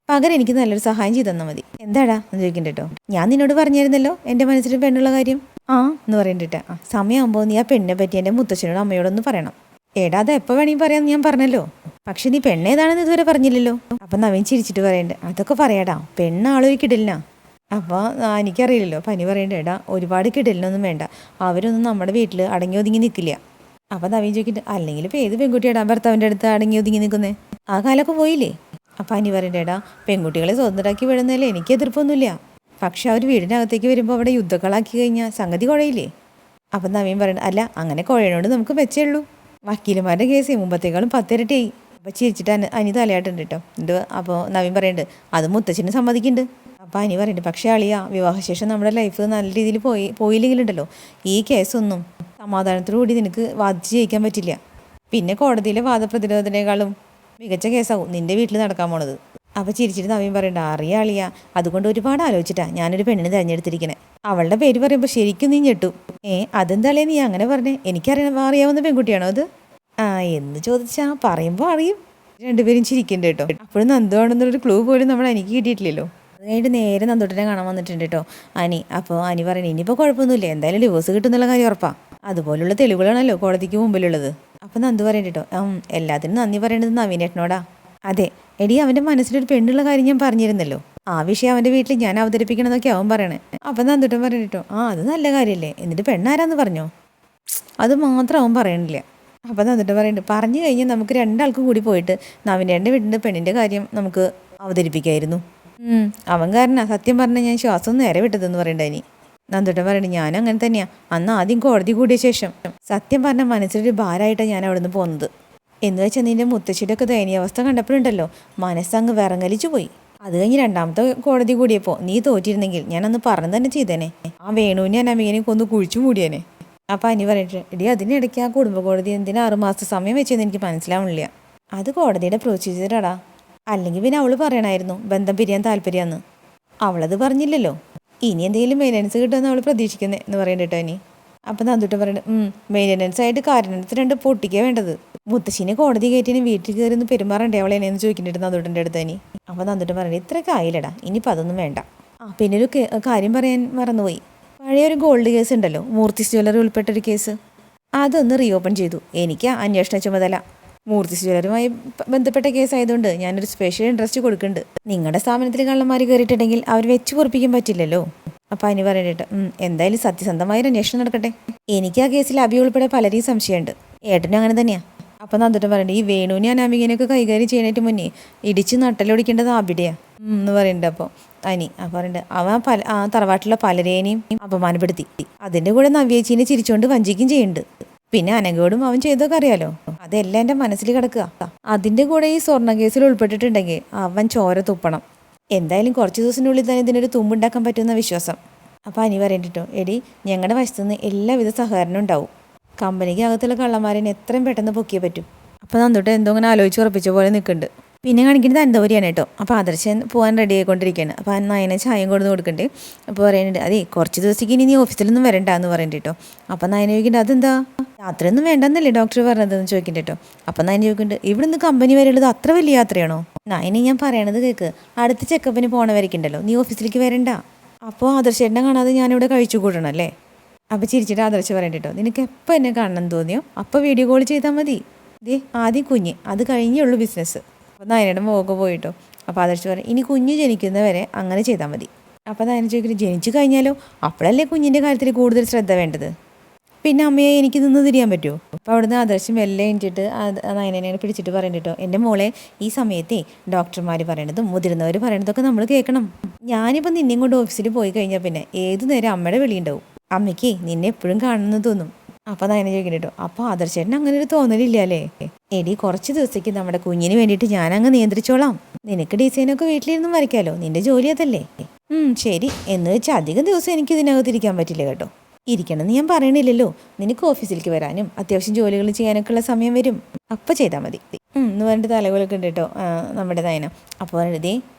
പകരം എനിക്ക് നല്ലൊരു സഹായം ചെയ്ത് തന്നാൽ മതി. എന്താടാ എന്ന് ചോദിക്കണ്ട കേട്ടോ. ഞാൻ നിന്നോട് പറഞ്ഞായിരുന്നല്ലോ എൻ്റെ മനസ്സിൽ പെണ്ണുള്ള കാര്യം. എന്ന് പറയണ്ടിട്ടാ, സമയമാകുമ്പോൾ നീ ആ പെണ്ണിനെ പറ്റി എൻ്റെ മുത്തച്ഛനോടും അമ്മയോടൊന്ന് പറയണം. എടാ അത് എപ്പോൾ വേണമെങ്കിൽ പറയാമെന്ന് ഞാൻ പറഞ്ഞല്ലോ, പക്ഷെ നീ പെണ്ണേതാണെന്ന് ഇതുവരെ പറഞ്ഞില്ലല്ലോ. അപ്പം നവീൻ ചിരിച്ചിട്ട് പറയണ്ട്, അതൊക്കെ പറയാടാ, പെണ്ണാളൊരു കിടിലിനാ. അപ്പോൾ എനിക്കറിയില്ലല്ലോ. പനി പറയണ്ട, എടാ ഒരുപാട് കിടലിനൊന്നും വേണ്ട, അവരൊന്നും നമ്മുടെ വീട്ടിൽ അടങ്ങി ഒതുങ്ങി നിൽക്കില്ല. അപ്പോൾ നവീൻ ചോദിക്കിട്ട്, അല്ലെങ്കിൽ ഇപ്പോൾ ഏത് പെൺകുട്ടിയാടാ ഭർത്താവിൻ്റെ അടുത്ത് അടങ്ങി ഒതുങ്ങി നിൽക്കുന്നേ, ആ കാലമൊക്കെ പോയില്ലേ. അപ്പോൾ അനി പറയണ്ട, എടാ പെൺകുട്ടികളെ സ്വതന്ത്രമാക്കി വിടുന്നതിൽ എനിക്ക് എതിർപ്പൊന്നുമില്ല, പക്ഷെ അവർ വീടിനകത്തേക്ക് വരുമ്പോൾ അവിടെ യുദ്ധക്കളാക്കി കഴിഞ്ഞാൽ സംഗതി കുഴയില്ലേ. അപ്പം നവീൻ പറയണ്ട, അല്ല അങ്ങനെ കുഴയണോണ്ട് നമുക്ക് വെച്ചേ ഉള്ളൂ, വക്കീലന്മാരുടെ കേസ് മുമ്പത്തേക്കാളും 10 ഇരട്ടിയായി. അപ്പോൾ ചിരിച്ചിട്ട് അനി തലയായിട്ടുണ്ട് കേട്ടോ. അപ്പോൾ നവീൻ പറയുന്നുണ്ട്, അത് മുത്തച്ഛന് സമ്മതിക്കുന്നുണ്ട്. അപ്പോൾ അനി പറയുന്നുണ്ട്, പക്ഷേ അളിയാ വിവാഹശേഷം നമ്മുടെ ലൈഫ് നല്ല രീതിയിൽ പോയില്ലെങ്കിലുണ്ടല്ലോ ഈ കേസൊന്നും സമാധാനത്തോടുകൂടി നിനക്ക് വാദിച്ച് ജയിക്കാൻ പറ്റില്ല, പിന്നെ കോടതിയിലെ വാദപ്രതിരോധനേക്കാളും മികച്ച കേസാവും നിൻ്റെ വീട്ടിൽ നടക്കാൻ പോണത്. അപ്പോൾ ചിരിച്ചിട്ട് നവീൻ പറയണ്ട, അറിയാം അളിയാ, അതുകൊണ്ട് ഒരുപാട് ആലോചിച്ചിട്ടാ ഞാനൊരു പെണ്ണിനെ തിരഞ്ഞെടുത്തിരിക്കണേ. അവളുടെ പേര് പറയുമ്പോൾ ശരിക്കും നീ ഞെട്ടു. അതെന്താളേ നീ അങ്ങനെ പറഞ്ഞേ, അറിയാവുന്ന പെൺകുട്ടിയാണോ അത്? എന്ന് ചോദിച്ചാൽ പറയുമ്പോൾ അറിയും. രണ്ടുപേരും ചിരിക്കുന്നുണ്ട് കേട്ടോ. അപ്പോഴും നന്ദുവാണെന്നുള്ളൊരു ക്ലൂ പോലും നമ്മൾ എനിക്ക് കിട്ടിയിട്ടില്ലല്ലോ. അത് കഴിഞ്ഞിട്ട് നേരെ നന്ദുട്ടനെ കാണാൻ വന്നിട്ടുണ്ട് കേട്ടോ അനി. അപ്പോൾ അനി പറയണേ, ഇനിയിപ്പോൾ കുഴപ്പമൊന്നുമില്ല, എന്തായാലും ഡിവോഴ്സ് കിട്ടുന്നുള്ള കാര്യം ഉറപ്പാ, അതുപോലുള്ള തെളിവുകളാണല്ലോ കോടതിക്ക് മുമ്പിലുള്ളത്. അപ്പോൾ നന്ദു പറയണ്ട കേട്ടോ, എല്ലാത്തിനും നന്ദി പറയേണ്ടത് നവീനേട്ടനോടാ. അതെ എടി, അവൻ്റെ മനസ്സിലൊരു പെണ്ണുള്ള കാര്യം ഞാൻ പറഞ്ഞിരുന്നല്ലോ, ആ വിഷയം അവൻ്റെ വീട്ടിൽ ഞാൻ അവതരിപ്പിക്കണമെന്നൊക്കെ അവൻ പറയണേ. അപ്പം നന്ദുട്ടൻ പറയണ്ട കേട്ടോ, അത് നല്ല കാര്യമല്ലേ, എന്നിട്ട് പെണ്ണാരാന്ന് പറഞ്ഞോ, അത് മാത്രം അവൻ പറയണില്ല. അപ്പം നന്ദുട്ടൻ പറയുന്നുണ്ട്, പറഞ്ഞു കഴിഞ്ഞാൽ നമുക്ക് രണ്ടാൾക്കും കൂടി പോയിട്ട് നവീനേട്ടൻ്റെ വീട്ടിൻ്റെ പെണ്ണിൻ്റെ കാര്യം നമുക്ക് അവതരിപ്പിക്കായിരുന്നു. അവൻ കാരനാ സത്യം പറഞ്ഞാൽ ഞാൻ ശ്വാസം നേരെ വിട്ടതെന്ന് പറയണ്ട ഇനി. നന്ദുട്ടൻ പറയണേ, ഞാനും അങ്ങനെ തന്നെയാണ്, അന്ന് ആദ്യം കോടതി കൂടിയ ശേഷം സത്യം പറഞ്ഞാൽ മനസ്സിലൊരു ഭാരമായിട്ടാണ് ഞാൻ അവിടെ നിന്ന് പോകുന്നത്. എന്ന് വെച്ചാൽ നിൻ്റെ മുത്തശ്ശിയുടെ ഒക്കെ ദയനീയാവസ്ഥ കണ്ടപ്പോഴുണ്ടല്ലോ മനസ്സങ്ങ് വിറങ്ങലിച്ചു പോയി. അത് കഴിഞ്ഞ് രണ്ടാമത്തെ കോടതി കൂടിയപ്പോൾ നീ തോറ്റിരുന്നെങ്കിൽ ഞാനന്ന് പറഞ്ഞു തന്നെ ചെയ്തേനെ, ആ വേണുവിനെ ഞാൻ അമീനെ കൊന്ന് കുഴിച്ചു മൂടിയേനെ. അപ്പം അനി പറഞ്ഞിട്ട്, എടി അതിനിടയ്ക്ക് ആ കുടുംബ കോടതി എന്തിനാ 6 മാസം സമയം വെച്ചെന്ന് എനിക്ക് മനസ്സിലാവണില്ല. അത് കോടതിയുടെ പ്രൊസീജിയറാടാ, അല്ലെങ്കിൽ പിന്നെ അവൾ പറയണമായിരുന്നു ബന്ധം പിരിയാൻ താല്പര്യമെന്ന്, അവളത് പറഞ്ഞില്ലല്ലോ. ഇനി എന്തെങ്കിലും മെയിൻ്റനൻസ് കിട്ടുമെന്ന് അവൾ പ്രതീക്ഷിക്കുന്നത് എന്ന് പറയണ്ട കേട്ടോ ഇനി. അപ്പം നന്ദുട്ടൻ പറയുന്നത്, മെയിൻ്റനൻസ് ആയിട്ട് കാരണത്ത് 2 പൊട്ടിക്കുക വേണ്ടത്, മുത്തശ്ശിനെ കോടതി കയറ്റിന് വീട്ടിൽ കയറി ഒന്ന് പെരുമാറണ്ടേ അവളെന്നു ചോദിക്കുന്നുണ്ട് നന്ദുട്ടൻ്റെ അടുത്ത് ഇനി. അപ്പോൾ നന്ദുട്ടൻ പറയുന്നത്, ഇത്രയൊക്കെ ആയില്ലടാ, ഇനിയിപ്പോൾ അതൊന്നും വേണ്ട. പിന്നെ ഒരു കാര്യം പറയാൻ മറന്നുപോയി, പഴയൊരു ഗോൾഡ് കേസ് ഉണ്ടല്ലോ, മൂർത്തിസ് ജ്വല്ലറി ഉൾപ്പെട്ടൊരു കേസ്, അതൊന്ന് റീഓപ്പൺ ചെയ്തു. എനിക്ക് അന്വേഷണ ചുമതല, മൂർത്തി ജ്വല്ലറുമായി ബന്ധപ്പെട്ട കേസായതുകൊണ്ട് ഞാനൊരു സ്പെഷ്യൽ ഇൻട്രസ്റ്റ് കൊടുക്കുന്നുണ്ട്. നിങ്ങളുടെ സ്ഥാപനത്തിൽ കള്ളന്മാർ കയറിയിട്ടുണ്ടെങ്കിൽ അവർ വെച്ച് പൊറപ്പിക്കാൻ പറ്റില്ലല്ലോ. അപ്പം അതിന് പറയട്ടെ എന്തായാലും സത്യസന്ധമായ ഒരു അന്വേഷണം നടക്കട്ടെ. എനിക്ക് ആ കേസിൽ അഭി ഉൾപ്പെടെ പലരെയും സംശയമുണ്ട്. ഏട്ടനും അങ്ങനെ തന്നെയാ. അപ്പം നന്ദുട്ടൻ പറയണ്ടേ ഈ വേണുവിനെ അനാമികനെയൊക്കെ കൈകാര്യം ചെയ്യാനായിട്ട് മുന്നേ ഇടിച്ച് നട്ടലൊടിക്കേണ്ടത് അവിടെയാ എന്ന് പറയുന്നുണ്ട്. അപ്പോൾ പറയുന്നുണ്ട് അവൻ ആ തറവാട്ടിലുള്ള പലരേനെയും അപമാനപ്പെടുത്തി. അതിൻ്റെ കൂടെ നവ്യേച്ചീനെ ചിരിച്ചുകൊണ്ട് വഞ്ചിക്കുകയും ചെയ്യുന്നുണ്ട്. പിന്നെ അനഘയോടും അവൻ ചെയ്തൊക്കെ അറിയാലോ. അതെല്ലാം എൻ്റെ മനസ്സിൽ കിടക്കുക. അതിൻ്റെ കൂടെ ഈ സ്വർണ്ണ കേസിൽ ഉൾപ്പെട്ടിട്ടുണ്ടെങ്കിൽ അവൻ ചോര തുപ്പണം. എന്തായാലും കുറച്ച് ദിവസത്തിനുള്ളിൽ തന്നെ ഇതിനൊരു തുമ്പുണ്ടാക്കാൻ പറ്റുന്ന വിശ്വാസം. അപ്പോൾ അനി പറയണ്ടിട്ടോ എടി ഞങ്ങളുടെ വശത്തുനിന്ന് എല്ലാവിധ സഹകരണം ഉണ്ടാവും. കമ്പനിക്ക് അകത്തുള്ള കള്ളന്മാരെ എത്രയും പെട്ടെന്ന് പൊക്കിയേ പറ്റും. അപ്പോൾ നന്ദോട്ട് എന്തോ അങ്ങനെ ആലോചിച്ച് ഉറപ്പിച്ച പോലെ നിൽക്കുന്നുണ്ട്. പിന്നെ കാണിക്കുന്നത് അന്തപുരിയാണ് കേട്ടോ. അപ്പോൾ ആദർശൻ പോകാൻ റെഡി ആയിക്കൊണ്ടിരിക്കുകയാണ്. അപ്പോൾ നയനെ ചായയും കൊടുത്ത് കൊടുക്കണ്ടേ. അപ്പോൾ പറയുന്നുണ്ട് അതേ കുറച്ച് ദിവസത്തേക്ക് ഇനി നീ ഓഫീസിലൊന്നും വരണ്ട എന്ന് പറയുന്നുണ്ട് കേട്ടോ. അപ്പോൾ നയന ചോദിക്കുന്നുണ്ട് അതെന്താ യാത്രയൊന്നും വേണ്ടെന്നല്ലേ ഡോക്ടർ പറഞ്ഞതെന്ന് ചോദിക്കുന്നുണ്ട് കേട്ടോ. അപ്പം നയന ചോദിക്കുന്നുണ്ട് ഇവിടുന്ന് കമ്പനി വരെയുള്ളത് അത്ര വലിയ യാത്രയാണോ? നയനെ ഞാൻ പറയണത് കേൾക്ക്, അടുത്ത ചെക്കപ്പിന് പോണവരേക്കുണ്ടല്ലോ നീ ഓഫീസിലേക്ക് വരണ്ട. അപ്പോൾ ആദർശേട്ടനെ കാണാതെ ഞാനിവിടെ കഴിച്ചു കൂട്ടണം അല്ലേ? അപ്പോൾ ചിരിച്ചിട്ട് ആദർശ് പറയണ്ടോ നിനക്ക് എപ്പോൾ എന്നെ കാണണം തോന്നിയോ അപ്പോൾ വീഡിയോ കോൾ ചെയ്താൽ മതി. ഇതേ ആദ്യം കുഞ്ഞ്, അത് കഴിഞ്ഞുള്ളൂ ബിസിനസ്. അപ്പോൾ നയനയുടെ മോക്ക് പോയിട്ടോ. അപ്പോൾ ആദർശ് പറയും ഇനി കുഞ്ഞ് ജനിക്കുന്നവരെ അങ്ങനെ ചെയ്താൽ മതി. അപ്പോൾ നയന ചോദിക്കുന്നത് ജനിച്ചു കഴിഞ്ഞാലോ? അപ്പോഴല്ലേ കുഞ്ഞിൻ്റെ കാര്യത്തിൽ കൂടുതൽ ശ്രദ്ധ വേണ്ടത്. പിന്നെ അമ്മയെ എനിക്ക് നിന്ന് തിരിയാൻ പറ്റുമോ? അപ്പോൾ അവിടുന്ന് ആദർശം മെല്ലെ എണിച്ചിട്ട് നയനെ പിടിച്ചിട്ട് പറയണ്ടോ എൻ്റെ മോളെ ഈ സമയത്തേ ഡോക്ടർമാർ പറയണതും മുതിർന്നവർ പറയണതൊക്കെ നമ്മൾ കേൾക്കണം. ഞാനിപ്പോൾ നിന്നെയും കൊണ്ട് ഓഫീസിൽ പോയി കഴിഞ്ഞാൽ പിന്നെ ഏതു നേരം അമ്മയുടെ വിളിയുണ്ടാവും. അമ്മയ്ക്ക് നിന്നെ എപ്പോഴും കാണുമെന്ന് തോന്നും. അപ്പോൾ നയനെ ചോദിക്കട്ടോ അപ്പോൾ ആദർശേട്ടന് അങ്ങനെ ഒരു തോന്നലില്ല അല്ലേ? എടി കുറച്ച് ദിവസത്തേക്ക് നമ്മുടെ കുഞ്ഞിന് വേണ്ടിയിട്ട് ഞാനങ്ങ് നിയന്ത്രിച്ചോളാം. നിനക്ക് ഡിസൈനൊക്കെ വീട്ടിലിരുന്നും വരയ്ക്കാമല്ലോ, നിന്റെ ജോലി അതല്ലേ. ശരി എന്ന് വെച്ചാൽ അധികം ദിവസം എനിക്ക് ഇതിനകത്തിരിക്കാൻ പറ്റില്ല കേട്ടോ. ഇരിക്കണമെന്ന് ഞാൻ പറയണില്ലല്ലോ. നിനക്ക് ഓഫീസിലേക്ക് വരാനും അത്യാവശ്യം ജോലികൾ ചെയ്യാനൊക്കെ ഉള്ള സമയം വരും. അപ്പം ചെയ്താൽ മതി എന്ന് പറഞ്ഞിട്ട് തലകൊലൊക്കെ ഉണ്ട് കേട്ടോ നമ്മുടെ നയന. അപ്പോൾ പറഞ്ഞതേ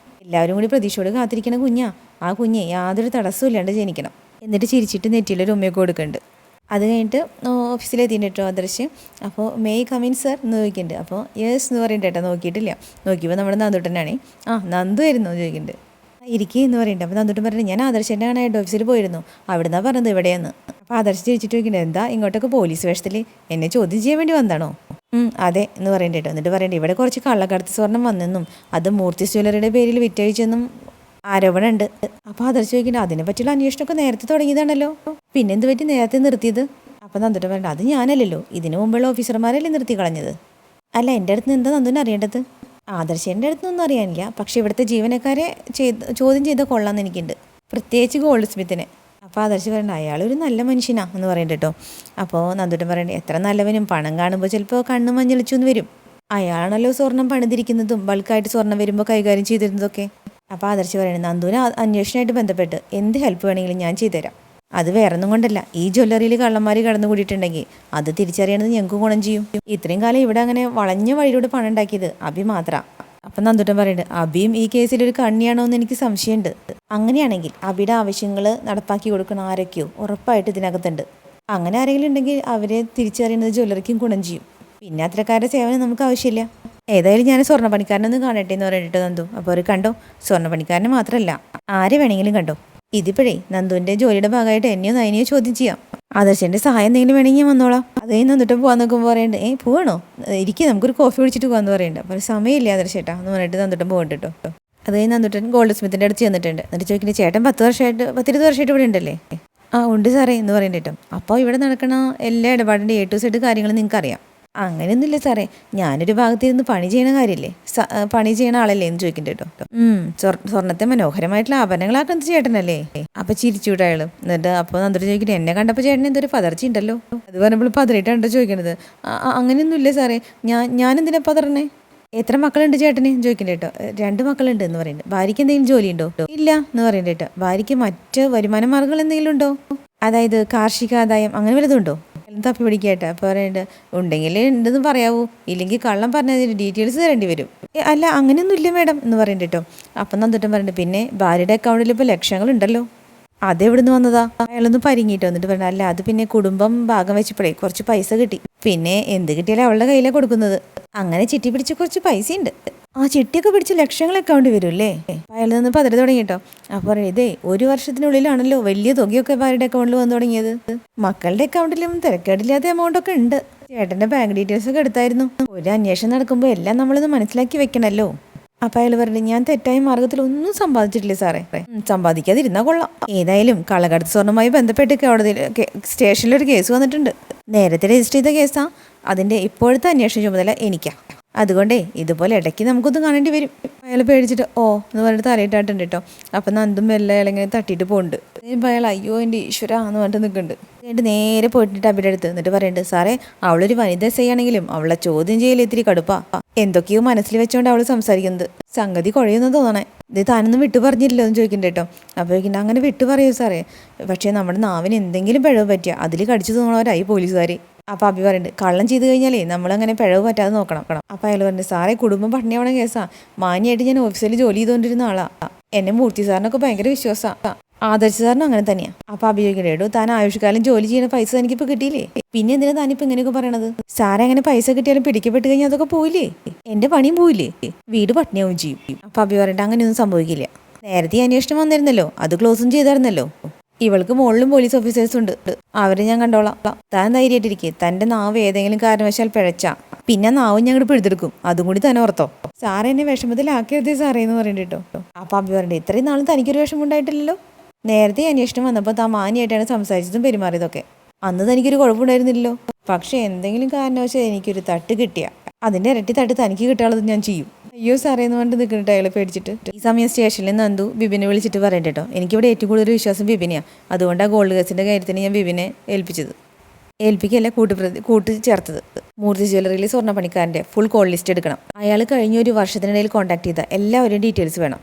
എല്ലാവരും കൂടി പ്രതീക്ഷയോട് കാത്തിരിക്കണ കുഞ്ഞാ. ആ കുഞ്ഞെ യാതൊരു തടസ്സവും ഇല്ലാണ്ട് ജനിക്കണം. എന്നിട്ട് ചിരിച്ചിട്ട് നെറ്റിയിലൊരു ഉമ്മയൊക്കെ കൊടുക്കുന്നുണ്ട്. അത് കഴിഞ്ഞിട്ട് ഓഫീസിലെത്തിയിട്ട് കേട്ടോ ആദർശ്. അപ്പോൾ മെയ് കമിൻ സർ എന്ന് ചോദിക്കുന്നുണ്ട്. അപ്പോൾ യെസ് എന്ന് പറയുന്നുണ്ട് കേട്ടോ. നോക്കിയിട്ടില്ല. നോക്കിയപ്പോൾ നമ്മുടെ നന്ദുട്ടനാണേ. നന്ദു ആയിരുന്നു ചോദിക്കുന്നുണ്ട്. ഇരിക്കുക എന്ന് പറയുന്നുണ്ട്. അപ്പോൾ നന്ദുട്ടൻ പറഞ്ഞു ഞാൻ ആദർശൻ്റെ ആണ് ഹെഡ് ഓഫീസിൽ പോയിരുന്നു, അവിടുന്ന് പറഞ്ഞത് ഇവിടെയെന്ന്. അപ്പോൾ ആദർശ് ചോദിച്ചിട്ട് ചോദിക്കുന്നുണ്ട് എന്താ ഇങ്ങോട്ടൊക്കെ പോലീസ് വേഷത്തിൽ എന്നെ ചോദ്യം ചെയ്യാൻ വേണ്ടി വന്നാണോ? അതെ എന്ന് പറയണ്ട കേട്ടോ. എന്നിട്ട് പറയണ്ടേ ഇവിടെ കുറച്ച് കള്ളക്കടത്ത് സ്വർണം വന്നെന്നും അത് മൂർത്തി ജ്വല്ലറിയുടെ പേരിൽ വിറ്റഴിച്ചെന്നും ആരോപണമുണ്ട്. അപ്പോൾ ആദർശ് ചോദിക്കുന്നുണ്ട് അതിനെ പറ്റിയുള്ള അന്വേഷണമൊക്കെ നേരത്തെ തുടങ്ങിയതാണല്ലോ, പിന്നെ എന്ത് പറ്റി നേരത്തെ നിർത്തിയത്? അപ്പോൾ നന്ദുട്ടൻ പറയണ്ട അത് ഞാനല്ലല്ലോ, ഇതിനു മുമ്പുള്ള ഓഫീസർമാരല്ലേ നിർത്തി കളഞ്ഞത്. അല്ല എൻ്റെ അടുത്ത് എന്താ നന്ദുവിന് അറിയേണ്ടത്? ആദർശൻ്റെ അടുത്തൊന്നും അറിയാനില്ല, പക്ഷെ ഇവിടുത്തെ ജീവനക്കാരെ ചോദ്യം ചെയ്ത കൊള്ളാമെന്ന് എനിക്കുണ്ട്, പ്രത്യേകിച്ച് ഗോൾഡ് സ്മിത്തിനെ. അപ്പോൾ ആദർശ് പറയണ്ട അയാളൊരു നല്ല മനുഷ്യനാ എന്ന് പറയണ്ട കേട്ടോ. അപ്പോൾ നന്ദുട്ടൻ പറയണ്ടേ എത്ര നല്ലവനും പണം കാണുമ്പോൾ ചിലപ്പോൾ കണ്ണ് മഞ്ഞളിച്ചു എന്ന് വരും. അയാളാണല്ലോ സ്വർണം പണിതിരിക്കുന്നതും ബൾക്കായിട്ട് സ്വർണം വരുമ്പോൾ കൈകാര്യം ചെയ്തിരുന്നതൊക്കെ. അപ്പോൾ ആദർശ് പറയണേ നന്ദുവിന് അന്വേഷണമായിട്ട് ബന്ധപ്പെട്ട് എന്ത് ഹെൽപ്പ് വേണമെങ്കിലും ഞാൻ ചെയ്തുതരാം. അത് വേറൊന്നും കൊണ്ടല്ല, ഈ ജ്വല്ലറിയിൽ കള്ളന്മാർ കടന്നു കൂടിയിട്ടുണ്ടെങ്കിൽ അത് തിരിച്ചറിയണത് ഞങ്ങൾക്ക് ഗുണം ചെയ്യും. ഇത്രയും കാലം ഇവിടെ അങ്ങനെ വളഞ്ഞ വഴിയിലൂടെ പണം ഉണ്ടാക്കിയത് അഭി മാത്രമാണ്. അപ്പം നന്ദുട്ടൻ പറയുന്നുണ്ട് അഭിയും ഈ കേസിലൊരു കണ്ണിയാണോ എന്ന് എനിക്ക് സംശയമുണ്ട്. അങ്ങനെയാണെങ്കിൽ അഭിയുടെ ആവശ്യങ്ങൾ നടപ്പാക്കി കൊടുക്കുന്ന ആരൊക്കെയോ ഉറപ്പായിട്ട് ഇതിനകത്തുണ്ട്. അങ്ങനെ ആരെങ്കിലും ഉണ്ടെങ്കിൽ അവരെ തിരിച്ചറിയുന്നത് ജ്വല്ലറിക്കും ഗുണം ചെയ്യും. പിന്നെ അത്രക്കാരുടെ സേവനം നമുക്ക് ആവശ്യമില്ല. ഏതായാലും ഞാൻ സ്വർണ്ണപ്പണിക്കാരനൊന്ന് കാണട്ടെ എന്ന് പറഞ്ഞിട്ട് നന്ദു. അപ്പോൾ അവർ കണ്ടോ സ്വർണ്ണപ്പണിക്കാരനെ മാത്രമല്ല ആരെ വേണമെങ്കിലും കണ്ടോ. ഇതിപ്പോഴേ നന്ദുവിൻ്റെ ജോലിയുടെ ഭാഗമായിട്ട് എന്നെയോ നയനെയോ ചോദ്യം ചെയ്യാം. ആദർശൻ്റെ സഹായം എന്തെങ്കിലും വേണമെങ്കിൽ ഞാൻ വന്നോളാം. അതേ നന്ദിട്ട് പോകാൻ നോക്കുമ്പോൾ പറയുന്നുണ്ട് പോകണോ ഇരിക്കും നമുക്കൊരു കോഫി കുടിച്ചിട്ട് പോകാമെന്ന് പറയുന്നുണ്ട്. അപ്പോൾ സമയമില്ല ആദർശേട്ടാ എന്ന് പറഞ്ഞിട്ട് നന്ദിട്ടൻ പോകണ്ട കേട്ടോ. അതേ നന്ദിട്ടൻ ഗോൾഡ് സ്മിത്തിൻ്റെ അടുത്ത് ചെന്നിട്ടുണ്ട്. എന്നിട്ട് ചോദിക്കുന്നത് ചേട്ടൻ 10-20 വർഷമായിട്ട് ഇവിടെ ഉണ്ടല്ലേ? ഉണ്ട് സാറേ എന്ന് പറയുന്നുണ്ട് കേട്ടോ. അപ്പോൾ ഇവിടെ നടക്കണ എല്ലാ ഇടപാടിൻ്റെ A to Z കാര്യങ്ങളും നിങ്ങൾക്ക് അറിയാം. അങ്ങനെയൊന്നുമില്ല സാറേ, ഞാനൊരു ഭാഗത്തിരുന്ന് പണി ചെയ്യണ കാര്യമില്ലേ, പണി ചെയ്യണ ആളല്ലേ എന്ന് ചോദിക്കണ്ട കേട്ടോ. സ്വർണ്ണത്തെ മനോഹരമായിട്ടുള്ള ആഭരണങ്ങളാക്കുന്നത് ചേട്ടനല്ലേ? അപ്പൊ ചിരിച്ചുവിട്ട അയാളും. എന്നിട്ട് അപ്പോൾ നന്ദി ചോദിക്കട്ടെ എന്നെ കണ്ടപ്പോൾ ചേട്ടൻ എന്തൊരു പതർച്ച ഉണ്ടല്ലോ. അത് പറഞ്ഞപ്പോൾ പതറിയിട്ടാണ് ചോദിക്കണത്. അങ്ങനെയൊന്നുമില്ല സാറേ, ഞാനെന്തിനാ പതറണേ? എത്ര മക്കളുണ്ട് ചേട്ടന് ചോദിക്കണ്ട കേട്ടോ. 2 മക്കളുണ്ട് എന്ന് പറയുന്നുണ്ട്. ഭാര്യയ്ക്ക് എന്തെങ്കിലും ജോലിയുണ്ടോ? ഇല്ല എന്ന് പറയുന്നുണ്ട് കേട്ടോ. ഭാര്യയ്ക്ക് മറ്റ് വരുമാന മാർഗങ്ങൾ എന്തെങ്കിലും ഉണ്ടോ? അതായത് കാർഷിക ആദായം അങ്ങനെ വലുതുണ്ടോ? തപ്പി പിടിക്കട്ടെ. അപ്പോൾ പറയുന്നുണ്ട് ഉണ്ടെങ്കിൽ ഉണ്ടെന്ന് പറയാവൂ, ഇല്ലെങ്കിൽ കള്ളം പറഞ്ഞതിന് ഡീറ്റെയിൽസ് തരേണ്ടി വരും. അല്ല അങ്ങനെയൊന്നും ഇല്ല മേഡം എന്ന് പറയുന്നുണ്ട് കേട്ടോ. അപ്പം നന്ദിട്ടൻ പറയുന്നുണ്ട് പിന്നെ ഭാര്യയുടെ അക്കൗണ്ടിൽ ഇപ്പോൾ ലക്ഷങ്ങളുണ്ടല്ലോ, അതെവിടുന്ന് വന്നതാ? അയാളൊന്ന് പരിങ്ങിയിട്ട് വന്നിട്ട് പറഞ്ഞു അല്ല അത് പിന്നെ കുടുംബം ഭാഗം വെച്ചപ്പോഴേ കുറച്ച് പൈസ കിട്ടി, പിന്നെ എന്ത് കിട്ടിയാലും അവളുടെ കയ്യിലാണ് കൊടുക്കുന്നത്, അങ്ങനെ ചിട്ടി പിടിച്ച് കുറച്ച് പൈസ ഉണ്ട്. ആ ചിട്ടിയൊക്കെ പിടിച്ച് ലക്ഷങ്ങൾ അക്കൗണ്ട് വരുമല്ലേ? അയാൾ നിന്ന് പതറി തുടങ്ങി കേട്ടോ. അപ്പോൾ ഇതേ 1 വർഷത്തിനുള്ളിലാണല്ലോ വലിയ തുകയൊക്കെ ഭാര്യയുടെ അക്കൗണ്ടിൽ വന്നു തുടങ്ങിയത്. മക്കളുടെ അക്കൗണ്ടിലും തിരക്കേടില്ലാത്ത എമൗണ്ട് ഒക്കെ ഉണ്ട്. ചേട്ടൻ്റെ ബാങ്ക് ഡീറ്റെയിൽസ് ഒക്കെ എടുത്തായിരുന്നു. ഒരു അന്വേഷണം നടക്കുമ്പോൾ എല്ലാം നമ്മളൊന്ന് മനസ്സിലാക്കി വെക്കണമല്ലോ. അപ്പം അയാൾ പറഞ്ഞു, ഞാൻ തെറ്റായ മാർഗത്തിൽ ഒന്നും സമ്പാദിച്ചിട്ടില്ല സാറേ. സമ്പാദിക്കാതിരുന്നാൽ കൊള്ളാം. ഏതായാലും കള്ളക്കടത്ത് സ്വർണ്ണവുമായി ബന്ധപ്പെട്ട് സ്റ്റേഷനിലൊരു കേസ് വന്നിട്ടുണ്ട്. നേരത്തെ രജിസ്റ്റർ ചെയ്ത കേസാ. അതിൻ്റെ ഇപ്പോഴത്തെ അന്വേഷണ ചുമതല എനിക്കാ. അതുകൊണ്ടേ ഇതുപോലെ ഇടയ്ക്ക് നമുക്കൊന്നും കാണേണ്ടി വരും. അയാൾ പേടിച്ചിട്ട് ഓ എന്ന് പറഞ്ഞിട്ട് തലയിട്ടാട്ടുണ്ട് കേട്ടോ. അപ്പം നന്ദും മെല്ലെ അയാളിങ്ങനെ തട്ടിയിട്ട് പോകുന്നുണ്ട്. ഇപ്പം അയാൾ അയ്യോ എൻ്റെ ഈശ്വര എന്ന് പറഞ്ഞിട്ട് നിൽക്കുന്നുണ്ട്. എന്നിട്ട് നേരെ പോയിട്ട് അബിയുടെ അടുത്ത് എന്നിട്ട് പറയുന്നുണ്ട്, സാറേ അവളൊരു വനിത ചെയ്യുകയാണെങ്കിലും അവളെ ചോദ്യം ചെയ്യൽ ഇത്തിരി കടുപ്പാ. എന്തൊക്കെയോ മനസ്സിൽ വെച്ചോണ്ട് അവൾ സംസാരിക്കുന്നത്. സംഗതി കുഴയുന്നു തോന്നണേ. ഇത് താനൊന്നും വിട്ടു പറഞ്ഞില്ലല്ലോ എന്ന് ചോദിക്കണ്ട കേട്ടോ. അപ്പോൾ ചോദിക്കണ്ട, അങ്ങനെ വിട്ടു പറയൂ സാറേ. പക്ഷേ നമ്മുടെ നാവിന് എന്തെങ്കിലും പിഴവ് പറ്റിയ അതിൽ കടിച്ചു തോന്നണവരായി പോലീസുകാർ. അപ്പോൾ അബി പറയുന്നുണ്ട്, കള്ളം ചെയ്ത് കഴിഞ്ഞാലേ നമ്മളങ്ങനെ പിഴവ് പറ്റാതെ നോക്കണം. അപ്പോൾ അയാൾ പറഞ്ഞു, സാറേ കുടുംബം പട്ടിണിയാവണ കേസാ. മാന്യമായിട്ട് ഞാൻ ഓഫീസിൽ ജോലി ചെയ്തുകൊണ്ടിരുന്ന ആളാ. എന്നെ മൂർത്തി സാറിനൊക്കെ ഭയങ്കര വിശ്വാസമാണ്. ആദർശ് സാറിനും അങ്ങനെ തന്നെയാണ്. അപ്പോൾ അബി ചോദിക്കണ്ടേടോ, താൻ ആയുഷ്കാലം ജോലി ചെയ്യുന്ന പൈസ എനിക്കിപ്പോൾ കിട്ടിയില്ലേ? പിന്നെ എന്തിനാ താനിപ്പോൾ ഇങ്ങനെയൊക്കെ പറയണത്? സാറേ അങ്ങനെ പൈസ കിട്ടിയാലും പിടിക്കപ്പെട്ട് കഴിഞ്ഞാൽ അതൊക്കെ പോയില്ലേ? എൻ്റെ പണിയും പോയില്ലേ? വീട് പട്ടിണിയാവും ചെയ്യും. അപ്പോൾ അബി പറയണ്ട, അങ്ങനെയൊന്നും സംഭവിക്കില്ല. നേരത്തെ അന്വേഷണം വന്നിരുന്നല്ലോ, അത് ക്ലോസും ചെയ്തായിരുന്നല്ലോ. ഇവൾക്ക് മുകളിലും പോലീസ് ഓഫീസേഴ്സ് ഉണ്ട്, അവരെ ഞാൻ കണ്ടോളാം. താൻ ധൈര്യമായിട്ടിരിക്കും. തൻ്റെ നാവ് ഏതെങ്കിലും കാരണവശാൽ പിഴച്ചാ പിന്നെ നാവും ഞങ്ങൾ പിഴുതെടുക്കും. അതും കൂടി തന്നെ ഓർത്തോ. സാറേ എന്നെ വിഷമത്തിലാക്കിയതേ സാറേ എന്ന് പറയണ്ട കേട്ടോ. അപ്പം അബി പറയണ്ടേ, ഇത്രയും നാളും തനിക്കൊരു വിഷമം ഉണ്ടായിട്ടില്ലല്ലോ. നേരത്തെ അന്വേഷണം വന്നപ്പോൾ താൻ മാന്യമായിട്ടാണ് സംസാരിച്ചതും പെരുമാറിയതൊക്കെ. അന്ന് തനിക്കൊരു കുഴപ്പമുണ്ടായിരുന്നില്ലല്ലോ. പക്ഷേ എന്തെങ്കിലും കാരണവശാൽ എനിക്കൊരു തട്ട് കിട്ടിയ അതിൻ്റെ ഇരട്ടി തട്ട് തനിക്ക് കിട്ടാനുള്ളത് ഞാൻ ചെയ്യും. അയ്യോ സാറേ എന്ന് പറഞ്ഞിട്ട് നിൽക്കുന്നുണ്ട് അയാൾ പേടിച്ചിട്ട്. ഈ സമയം സ്റ്റേഷനിൽ നന്ദു ബിബിനെ വിളിച്ചിട്ട് പറയണ്ട കേട്ടോ, എനിക്കിവിടെ ഏറ്റവും കൂടുതൽ വിശ്വാസം ബിബിനെയാണ്. അതുകൊണ്ടാണ് ഗോൾഡ് കേസിൻ്റെ കാര്യത്തിന് ഞാൻ ബിബിനെ ഏൽപ്പിക്കല്ല കൂട്ടി ചേർത്തത്. മൂർത്തി ജ്വല്ലറിയിലെ സ്വർണ്ണ പണിക്കാരൻ്റെ ഫുൾ കോൾ ലിസ്റ്റ് എടുക്കണം. അയാൾ കഴിഞ്ഞ ഒരു വർഷത്തിനിടയിൽ കോൺടാക്ട് ചെയ്ത എല്ലാവരുടെയും ഡീറ്റെയിൽസ് വേണം.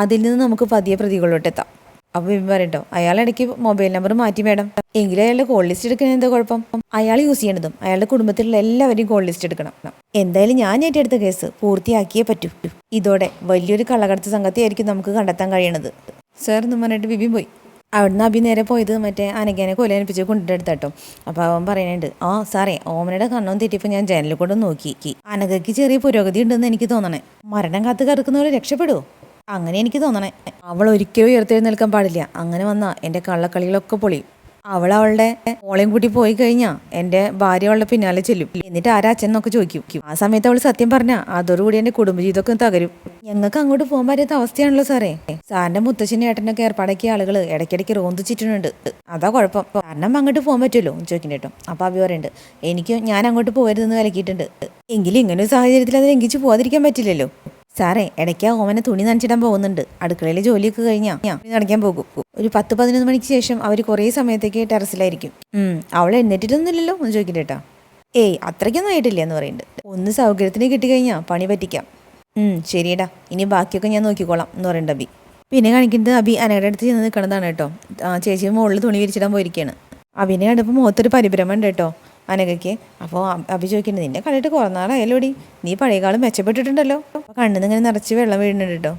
അതിൽ നിന്ന് നമുക്ക് പതിയെ പ്രതികളിലോട്ടെത്താം. അപ്പോൾ ബിബി പറയട്ടോ, അയാളിടയ്ക്ക് മൊബൈൽ നമ്പർ മാറ്റി വേണം. എങ്കിലും അയാളുടെ കോൾ ലിസ്റ്റ് എടുക്കുന്നത് എന്താ കുഴപ്പം? അയാൾ യൂസ് ചെയ്യേണ്ടതും അയാളുടെ കുടുംബത്തിലുള്ള എല്ലാവരെയും കോൾ ലിസ്റ്റ് എടുക്കണം. എന്തായാലും ഞാൻ ഏറ്റെടുത്ത കേസ് പൂർത്തിയാക്കിയേ പറ്റൂ. ഇതോടെ വലിയൊരു കള്ളക്കടത്ത് സംഘത്തെയായിരിക്കും നമുക്ക് കണ്ടെത്താൻ കഴിയണത് സാർ എന്ന് പറഞ്ഞിട്ട് ബിബി പോയി. അവിടുന്ന് അബി നേരെ പോയത് മറ്റേ അനഘേനെ കൊലയനുപ്പിച്ച് കൊണ്ടിട്ടെടുത്താട്ടോ. അപ്പോൾ അവൻ പറയുന്നുണ്ട്, ആ സാറേ ഓമനയുടെ കണ്ണും തെറ്റിയപ്പോൾ ഞാൻ ജനലിൽ കൊണ്ട് നോക്കി. അനഘയ്ക്ക് ചെറിയ പുരോഗതി ഉണ്ടെന്ന് എനിക്ക് തോന്നണേ. മരണം കാത്ത് കറക്കുന്നവരെ രക്ഷപ്പെടുമോ? അങ്ങനെ എനിക്ക് തോന്നണേ. അവൾ ഒരിക്കലും ഉയർത്തെഴുന്നേൽക്കാൻ പാടില്ല. അങ്ങനെ വന്നാൽ എൻ്റെ കള്ളക്കളികളൊക്കെ പൊളിയും. അവളുടെ മോളെയും കൂട്ടി പോയി കഴിഞ്ഞാൽ എൻ്റെ ഭാര്യ അവളുടെ പിന്നാലെ ചെല്ലും. എന്നിട്ട് ആരാ അച്ഛൻ എന്നൊക്കെ ചോദിക്കും. ആ സമയത്ത് അവൾ സത്യം പറഞ്ഞാൽ അതോടുകൂടി എൻ്റെ കുടുംബജീവിതമൊക്കെ തകരും. ഞങ്ങൾക്ക് അങ്ങോട്ട് പോകാൻ പറ്റാത്ത അവസ്ഥയാണല്ലോ സാറേ. സാറിൻ്റെ മുത്തച്ഛനും ഏട്ടനൊക്കെ ഏർപ്പാടാക്കിയ ആളുകൾ ഇടയ്ക്കിടയ്ക്ക് റോന്തിച്ചിട്ടുണ്ട്. അതാ കുഴപ്പം. കാരണം അങ്ങോട്ട് പോകാൻ പറ്റുമല്ലോ എന്ന് ചോദിക്കണ്ട കേട്ടോ. അപ്പോൾ അബി പറയുന്നുണ്ട്, ഞാൻ അങ്ങോട്ട് പോകരുതെന്ന് വിലക്കിയിട്ടുണ്ട്. എങ്കിലും ഇങ്ങനെ ഒരു സാഹചര്യത്തിൽ അത് ലംഘിച്ച് പോകാതിരിക്കാൻ പറ്റില്ലല്ലോ സാറേ. ഇടയ്ക്ക് ഓമനെ തുണി നനച്ചിടാൻ പോകുന്നുണ്ട്. അടുക്കളയിലെ ജോലിയൊക്കെ കഴിഞ്ഞാൽ തുണി നനയ്ക്കാൻ പോകും. ഒരു 10-11 മണിക്ക് ശേഷം അവർ കുറേ സമയത്തേക്ക് ടെറസിലായിരിക്കും. അവൾ എഴുന്നേറ്റിട്ടൊന്നുമില്ലല്ലോ എന്ന് ചോദിക്കട്ടെ കേട്ടോ. ഏയ് അത്രയ്ക്കൊന്നും ആയിട്ടില്ല എന്ന് പറയുന്നുണ്ട്. ഒന്ന് സൗകര്യത്തിന് കിട്ടിക്കഴിഞ്ഞാൽ പണി പറ്റിക്കാം. ശരിയടാ, ഇനി ബാക്കിയൊക്കെ ഞാൻ നോക്കിക്കോളാം എന്ന് പറയുന്നുണ്ട് അബി. പിന്നെ കാണിക്കുന്നത് അബി അനയുടെ അടുത്ത് ചെന്ന് നിൽക്കണതാണ് കേട്ടോ. ചേച്ചി മുകളിൽ തുണി വിരിച്ചിടാൻ പോയിരിക്കുകയാണ്. അബിനെ കണ്ടപ്പോൾ മുഖത്തൊരു പരിഭ്രമം ഉണ്ട് കേട്ടോ അനഘയ്ക്ക്. അപ്പോൾ അബി ചോദിക്കുന്നത്, നിന്നെ കണ്ടിട്ട് കുറേ നാളായാലോടി, നീ പഴയകാലം മെച്ചപ്പെട്ടിട്ടുണ്ടല്ലോ. അപ്പോൾ കണ്ണിന്ന് ഇങ്ങനെ നിറച്ച് വെള്ളം വീഴുന്നുണ്ട് കേട്ടോ.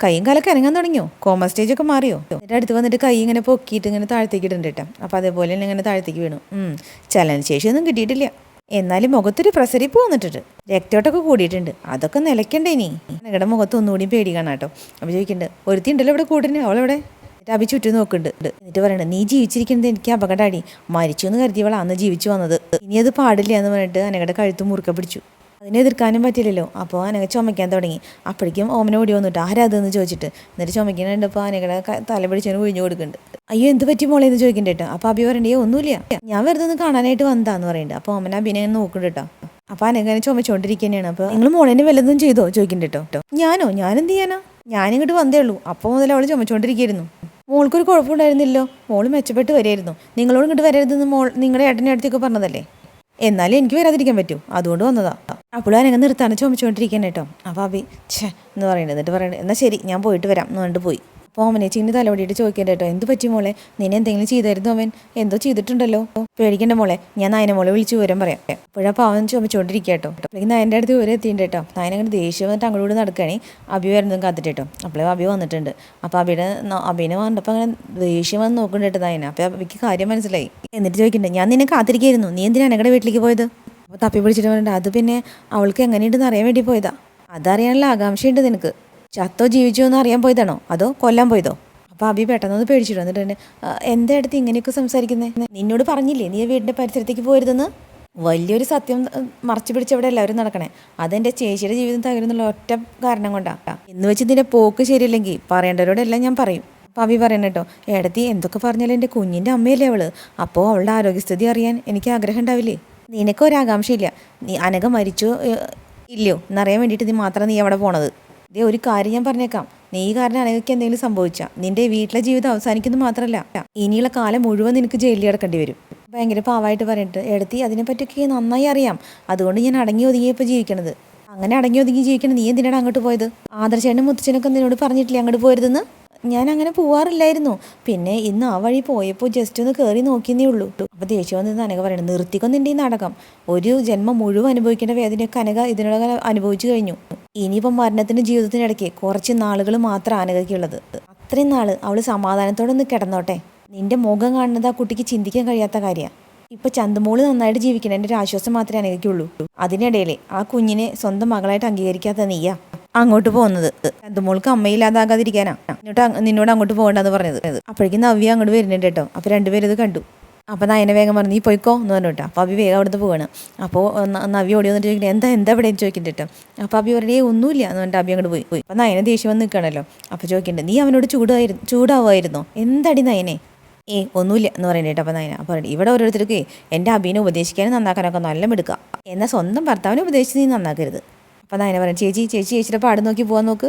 കൈയും കാലൊക്കെ അനങ്ങാൻ തുടങ്ങിയോ? കോമ സ്റ്റേജൊക്കെ മാറിയോ? എന്നിട്ട് അടുത്ത് വന്നിട്ട് കൈ ഇങ്ങനെ പൊക്കിയിട്ട് ഇങ്ങനെ താഴത്തേക്ക് ഇടുന്നുണ്ട് കേട്ടോ. അപ്പോൾ അതേപോലെ തന്നെ ഇങ്ങനെ താഴത്തേക്ക് വീണു. ചലനശേഷിയൊന്നും കിട്ടിയിട്ടില്ല. എന്നാലും മുഖത്തൊരു പ്രസരിപ്പ് വന്നിട്ടുണ്ട്. രക്തോട്ടൊക്കെ കൂടിയിട്ടുണ്ട്. അതൊക്കെ നിലയ്ക്കണ്ടേ ഇനി? അനഘയുടെ മുഖത്ത് ഒന്നുകൂടി പേടി കാണാം കേട്ടോ. അപ്പോൾ ചോദിക്കുന്നുണ്ട്, ഒരുത്തി ഉണ്ടല്ലോ ഇവിടെ കൂട്ടിന്, അവളെവിടെ? അബി ചുറ്റും നോക്കുന്നുണ്ട്. എന്നിട്ട് പറയണത്, നീ ജീവിച്ചിരിക്കുന്നത് എനിക്ക് അപകടമാടി. മരിച്ചു എന്ന് കരുതിയവളാ അന്ന് ജീവിച്ചു വന്നത്. ഇനി അത് പാടില്ല എന്ന് പറഞ്ഞിട്ട് അനഘയുടെ കഴുത്ത് മുറുക്കെ പിടിച്ചു. അതിനെ എതിർക്കാനും പറ്റില്ലല്ലോ. അപ്പോൾ അനഘ ചുമയ്ക്കാൻ തുടങ്ങി. അപ്പോഴേക്കും ഓമന ഓടി വന്നിട്ട് ആരാതെന്ന് ചോദിച്ചിട്ട് എന്നിട്ട് ചുമയ്ക്കുന്നുണ്ട്. അപ്പോൾ അനഘയുടെ തല പിടിച്ചതിന് ഒഴിഞ്ഞു കൊടുക്കുന്നുണ്ട്. അയ്യോ എന്ത് പറ്റി മോളെ എന്ന് ചോദിക്കണ്ടേട്ടോ. അപ്പോൾ അബി പറയണ്ടേ, ഒന്നുമില്ല, ഞാൻ വെറുതെ ഒന്ന് കാണാനായിട്ട് വന്നതാന്ന് പറയുന്നുണ്ട്. അപ്പോൾ ഓമന അബിനെ നോക്കുന്നുണ്ട് കേട്ടോ. അപ്പോൾ അനഘനെ ചുമച്ചുകൊണ്ടിരിക്കുന്നതാണ്. അപ്പോൾ നിങ്ങൾ മോളേനെ വല്ലതും ചെയ്തോ ചോദിക്കണ്ടേട്ടോ. ഞാനെന്ത് ചെയ്യാനാ? ഞാനിങ്ങോട്ട് വന്നേ ഉള്ളൂ. അപ്പോൾ മുതൽ അവൾ ചുമച്ചുകൊണ്ടിരിക്കുകയായിരുന്നു. മോൾക്കൊരു കുഴപ്പമുണ്ടായിരുന്നില്ലോ. മോൾ മെച്ചപ്പെട്ട് വരായിരുന്നു. നിങ്ങളോട് ഇങ്ങോട്ട് വരരുതെന്ന് നിങ്ങളുടെ ഏട്ടൻ്റെ അടുത്തേക്ക് പറഞ്ഞതല്ലേ. എന്നാലും എനിക്ക് വരാതിരിക്കാൻ പറ്റൂ, അതുകൊണ്ട് വന്നതാ. അപ്പോഴും അനങ്ങ് നിർത്താണ് ചുമച്ചുകൊണ്ടിരിക്കാൻ കേട്ടോ. അപ്പോൾ അബി എന്ന് പറയുന്നത്. എന്നിട്ട് പറയണത്, എന്നാൽ ശരി ഞാൻ പോയിട്ട് വരാം എന്ന് പറഞ്ഞിട്ട് പോയി. അപ്പോൾ ഓമനേച്ചിൻ്റെ തലവടിയിട്ട് ചോദിക്കേണ്ട കേട്ടോ, എന്ത് പറ്റി മോളെ? നിന്നെ എന്തെങ്കിലും ചെയ്തായിരുന്നു? അവൻ എന്തോ ചെയ്തിട്ടുണ്ടല്ലോ. പേടിക്കേണ്ട മോളെ, ഞാൻ നായനെ മോളെ വിളിച്ച് വിവരം പറയാം. അപ്പോഴപ്പോൾ അവൻ ചുമച്ചുകൊണ്ടിരിക്കുക കേട്ടോ. അപ്പോഴേക്കും നായൻ്റെ അടുത്ത് വിവരം എത്തിയിട്ടുണ്ട് കേട്ടോ. നായനങ്ങനെ ദേഷ്യം വന്നിട്ട് അങ്ങോട്ട് നടക്കുകയാണെ അബി വരുന്നതും കാത്തിട്ട് കേട്ടോ. അപ്പോഴേ അബി വന്നിട്ടുണ്ട്. അപ്പോൾ അബിനെ വന്നപ്പോൾ അങ്ങനെ ദേഷ്യം വന്ന് നോക്കുന്നുണ്ട് കേട്ടോ നായന. അപ്പോൾ അബിക്ക് കാര്യം മനസ്സിലായി. എന്നിട്ട് ചോദിക്കണ്ടേ, ഞാൻ നിന്നെ കാത്തിരിക്കുകയായിരുന്നു, നീ എന്തിനാ അനഘയുടെ വീട്ടിലേക്ക് പോയത്? അപ്പോൾ തപ്പി പിടിച്ചിട്ട് പറഞ്ഞിട്ട്, അത് പിന്നെ അവൾക്ക് എങ്ങനെയുണ്ടെന്ന് അറിയാൻ വേണ്ടി പോയതാ. അതറിയാനുള്ള ആകാംക്ഷയുണ്ട് നിനക്ക്. ചത്തോ ജീവിച്ചോ എന്ന് അറിയാൻ പോയതാണോ അതോ കൊല്ലാൻ പോയതോ? അപ്പോൾ അബി പെട്ടെന്ന് പേടിച്ചിട്ട് വന്നിട്ട് തന്നെ, എൻ്റെ അടുത്ത് ഇങ്ങനെയൊക്കെ സംസാരിക്കുന്നത്? നിന്നോട് പറഞ്ഞില്ലേ നീ വീടിൻ്റെ പരിസരത്തേക്ക് പോയിരുതെന്ന്? വലിയൊരു സത്യം മറച്ചു പിടിച്ചവിടെ എല്ലാവരും നടക്കണേ. അതെൻ്റെ ചേച്ചിയുടെ ജീവിതം തകരുന്നുള്ള ഒറ്റ കാരണം കൊണ്ടാണ്. എന്ന് വെച്ച് ഇതിൻ്റെ പോക്ക് ശരിയില്ലെങ്കിൽ പറയേണ്ടവരോടെല്ലാം ഞാൻ പറയും. പവി പറയണം കേട്ടോ. ഏടത്തി എന്തൊക്കെ പറഞ്ഞാലും എൻ്റെ കുഞ്ഞിൻ്റെ അമ്മയല്ലേ അവള്. അപ്പോൾ അവളുടെ ആരോഗ്യസ്ഥിതി അറിയാൻ എനിക്ക് ആഗ്രഹം ഉണ്ടാവില്ലേ? നിനക്കൊരാകാംക്ഷയില്ല. നീ അനഘ മരിച്ചോ ഇല്ലയോ എന്നറിയാൻ വേണ്ടിയിട്ട് നീ മാത്രം നീ അവിടെ പോണത്. ഇതേ ഒരു കാര്യം ഞാൻ പറഞ്ഞേക്കാം. നീ കാരണം അനഘയ്ക്ക് എന്തെങ്കിലും സംഭവിച്ചാൽ നിന്റെ വീട്ടിലെ ജീവിതം അവസാനിക്കുന്നത് മാത്രമല്ല, ഇനിയുള്ള കാലം മുഴുവൻ നിനക്ക് ജയിലിൽ കിടക്കേണ്ടി വരും. ഭയങ്കര പാവമായിട്ട് പറഞ്ഞിട്ട് എടുത്തി അതിനെപ്പറ്റിയൊക്കെ നന്നായി അറിയാം. അതുകൊണ്ട് ഞാൻ അടങ്ങി ഒതുങ്ങിയപ്പോൾ ജീവിക്കണത്. അങ്ങനെ അടങ്ങി ഒതുങ്ങി ജീവിക്കണം. നീ എന്തിനാണ് അങ്ങോട്ട് പോയത്? ആദർശേനും മുത്തച്ഛനൊക്കെ നിന്നോട് പറഞ്ഞിട്ടില്ലേ അങ്ങോട്ട് പോരുതെന്ന്? ഞാൻ അങ്ങനെ പോവാറില്ലായിരുന്നു. പിന്നെ ഇന്ന് ആ വഴി പോയപ്പോൾ ജസ്റ്റ് ഒന്ന് കയറി നോക്കിയെന്നേ ഉള്ളൂ. അപ്പോൾ ദേഷ്യം വന്നിരുന്ന് അനഘ പറയണം, നിർത്തിക്കൊന്നിൻ്റെ ഈ നാടകം. ഒരു ജന്മം മുഴുവൻ അനുഭവിക്കേണ്ട വേദനയൊക്കെ അനഘ ഇതിനോടകം അനുഭവിച്ചു കഴിഞ്ഞു. ഇനിയിപ്പം മരണത്തിൻ്റെ ജീവിതത്തിനിടയ്ക്ക് കുറച്ച് നാളുകൾ മാത്രം അനഘയ്ക്കുള്ളത്. അത്രയും നാൾ അവൾ സമാധാനത്തോടെ ഒന്ന് കിടന്നോട്ടെ. നിന്റെ മുഖം കാണുന്നത് ആ കുട്ടിക്ക് ചിന്തിക്കാൻ കഴിയാത്ത കാര്യമാണ്. ഇപ്പം ചന്തുമോള് നന്നായിട്ട് ജീവിക്കണം, എൻ്റെ ഒരു ആശ്വാസം മാത്രമേ അനഘയ്ക്കുള്ളൂ. അതിനിടയിൽ ആ കുഞ്ഞിനെ സ്വന്തം മകളായിട്ട് അംഗീകരിക്കാത്ത നീയാ അങ്ങോട്ട് പോകുന്നത്. ചന്തുമോൾക്ക് അമ്മയില്ലാതാകാതിരിക്കാനാ നിന്നോട് അങ്ങോട്ട് പോകണ്ടെന്ന് പറഞ്ഞത്. അപ്പോഴേക്കും നവ്യ അങ്ങോട്ട് വരുന്നുണ്ട് കേട്ടോ. അപ്പോൾ രണ്ടുപേരും ഇത് കണ്ടു. അപ്പോൾ നയന വേഗം പറഞ്ഞു നീ പോയിക്കോ എന്ന് പറഞ്ഞു കേട്ടോ. അപ്പോൾ അഭി വേഗം അവിടുന്ന് പോവാണ്. അപ്പോൾ നവ്യ ഓടി വന്നിട്ട് ചോദിക്കുന്നത് എന്താ എവിടെയെന്ന് ചോദിക്കുന്നുണ്ട് കേട്ടോ. അപ്പോൾ അഭി പറഞ്ഞേ ഒന്നുമില്ല എന്ന് പറഞ്ഞിട്ട് അഭി അങ്ങോട്ട് പോയി. അപ്പോൾ നയന ദേഷ്യം വന്ന് നിൽക്കണല്ലോ. അപ്പോൾ ചോദിക്കുന്നുണ്ട് നീ അവനോട് ചൂടാവുമായിരുന്നോ? എന്താടി നയനെ? ഒന്നുമില്ല എന്ന് പറയുന്നത്. അപ്പോൾ നയന അപ്പോൾ ഇവിടെ ഓരോരുത്തർക്ക് എൻ്റെ അഭിനെ ഉപദേശിക്കാനും നന്നാക്കാനൊക്കെ നല്ല മിടുക്കാം. എന്നാൽ സ്വന്തം ഭർത്താവിനെ ഉപദേശിച്ച് നീ നന്നാക്കരുത്. അപ്പോൾ നയന പറയും ചേച്ചിയുടെ പാട് നോക്കി പോകാൻ നോക്ക്.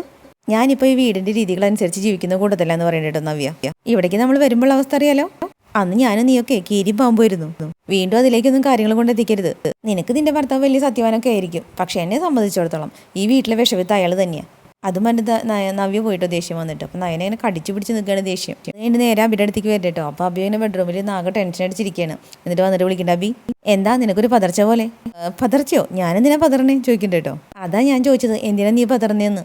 ഞാനിപ്പോൾ ഈ വീടിൻ്റെ രീതികളനുസരിച്ച് ജീവിക്കുന്ന കൂട്ടത്തില്ല എന്ന് പറയുന്നുണ്ട് നവ്യ. ഇവിടേക്ക് നമ്മൾ വരുമ്പോൾ അവസ്ഥ അറിയാലോ. അന്ന് ഞാനും നീയൊക്കെ കീരിയും പാമ്പുമായിരുന്നു. വീണ്ടും അതിലേക്കൊന്നും കാര്യങ്ങൾ കൊണ്ടെത്തിക്കരുത്. നിനക്ക് നിന്റെ ഭർത്താവ് വലിയ സത്യവാനൊക്കെ ആയിരിക്കും. പക്ഷെ എന്നെ സംബന്ധിച്ചിടത്തോളം ഈ വീട്ടിലെ വിഷവിത്ത് അയാൾ തന്നെയാണ്. അതും പറഞ്ഞിട്ട് നവ്യ പോയിട്ടോ ദേഷ്യം വന്നിട്ട്. അപ്പോൾ നയന ഇങ്ങനെ കടിച്ചു പിടിച്ച് നിൽക്കുകയാണ് ദേഷ്യം. അതിന് നേരെ അബിയുടെ അടുത്തേക്ക് വരട്ടെ കേട്ടോ. അപ്പോൾ അബി ഇങ്ങനെ ബെഡ്റൂമിൽ നാകെ ടെൻഷൻ അടിച്ചിരിക്കുകയാണ്. എന്നിട്ട് വന്നിട്ട് വിളിക്കണ്ട അബി എന്താ നിനക്കൊരു പതർച്ച പോലെ? പതർച്ചയോ? ഞാനെന്തിനാ പതറണേ ചോദിക്കണ്ട കേട്ടോ. അതാ ഞാൻ ചോദിച്ചത് എന്തിനാ നീ പതർന്നേന്ന്.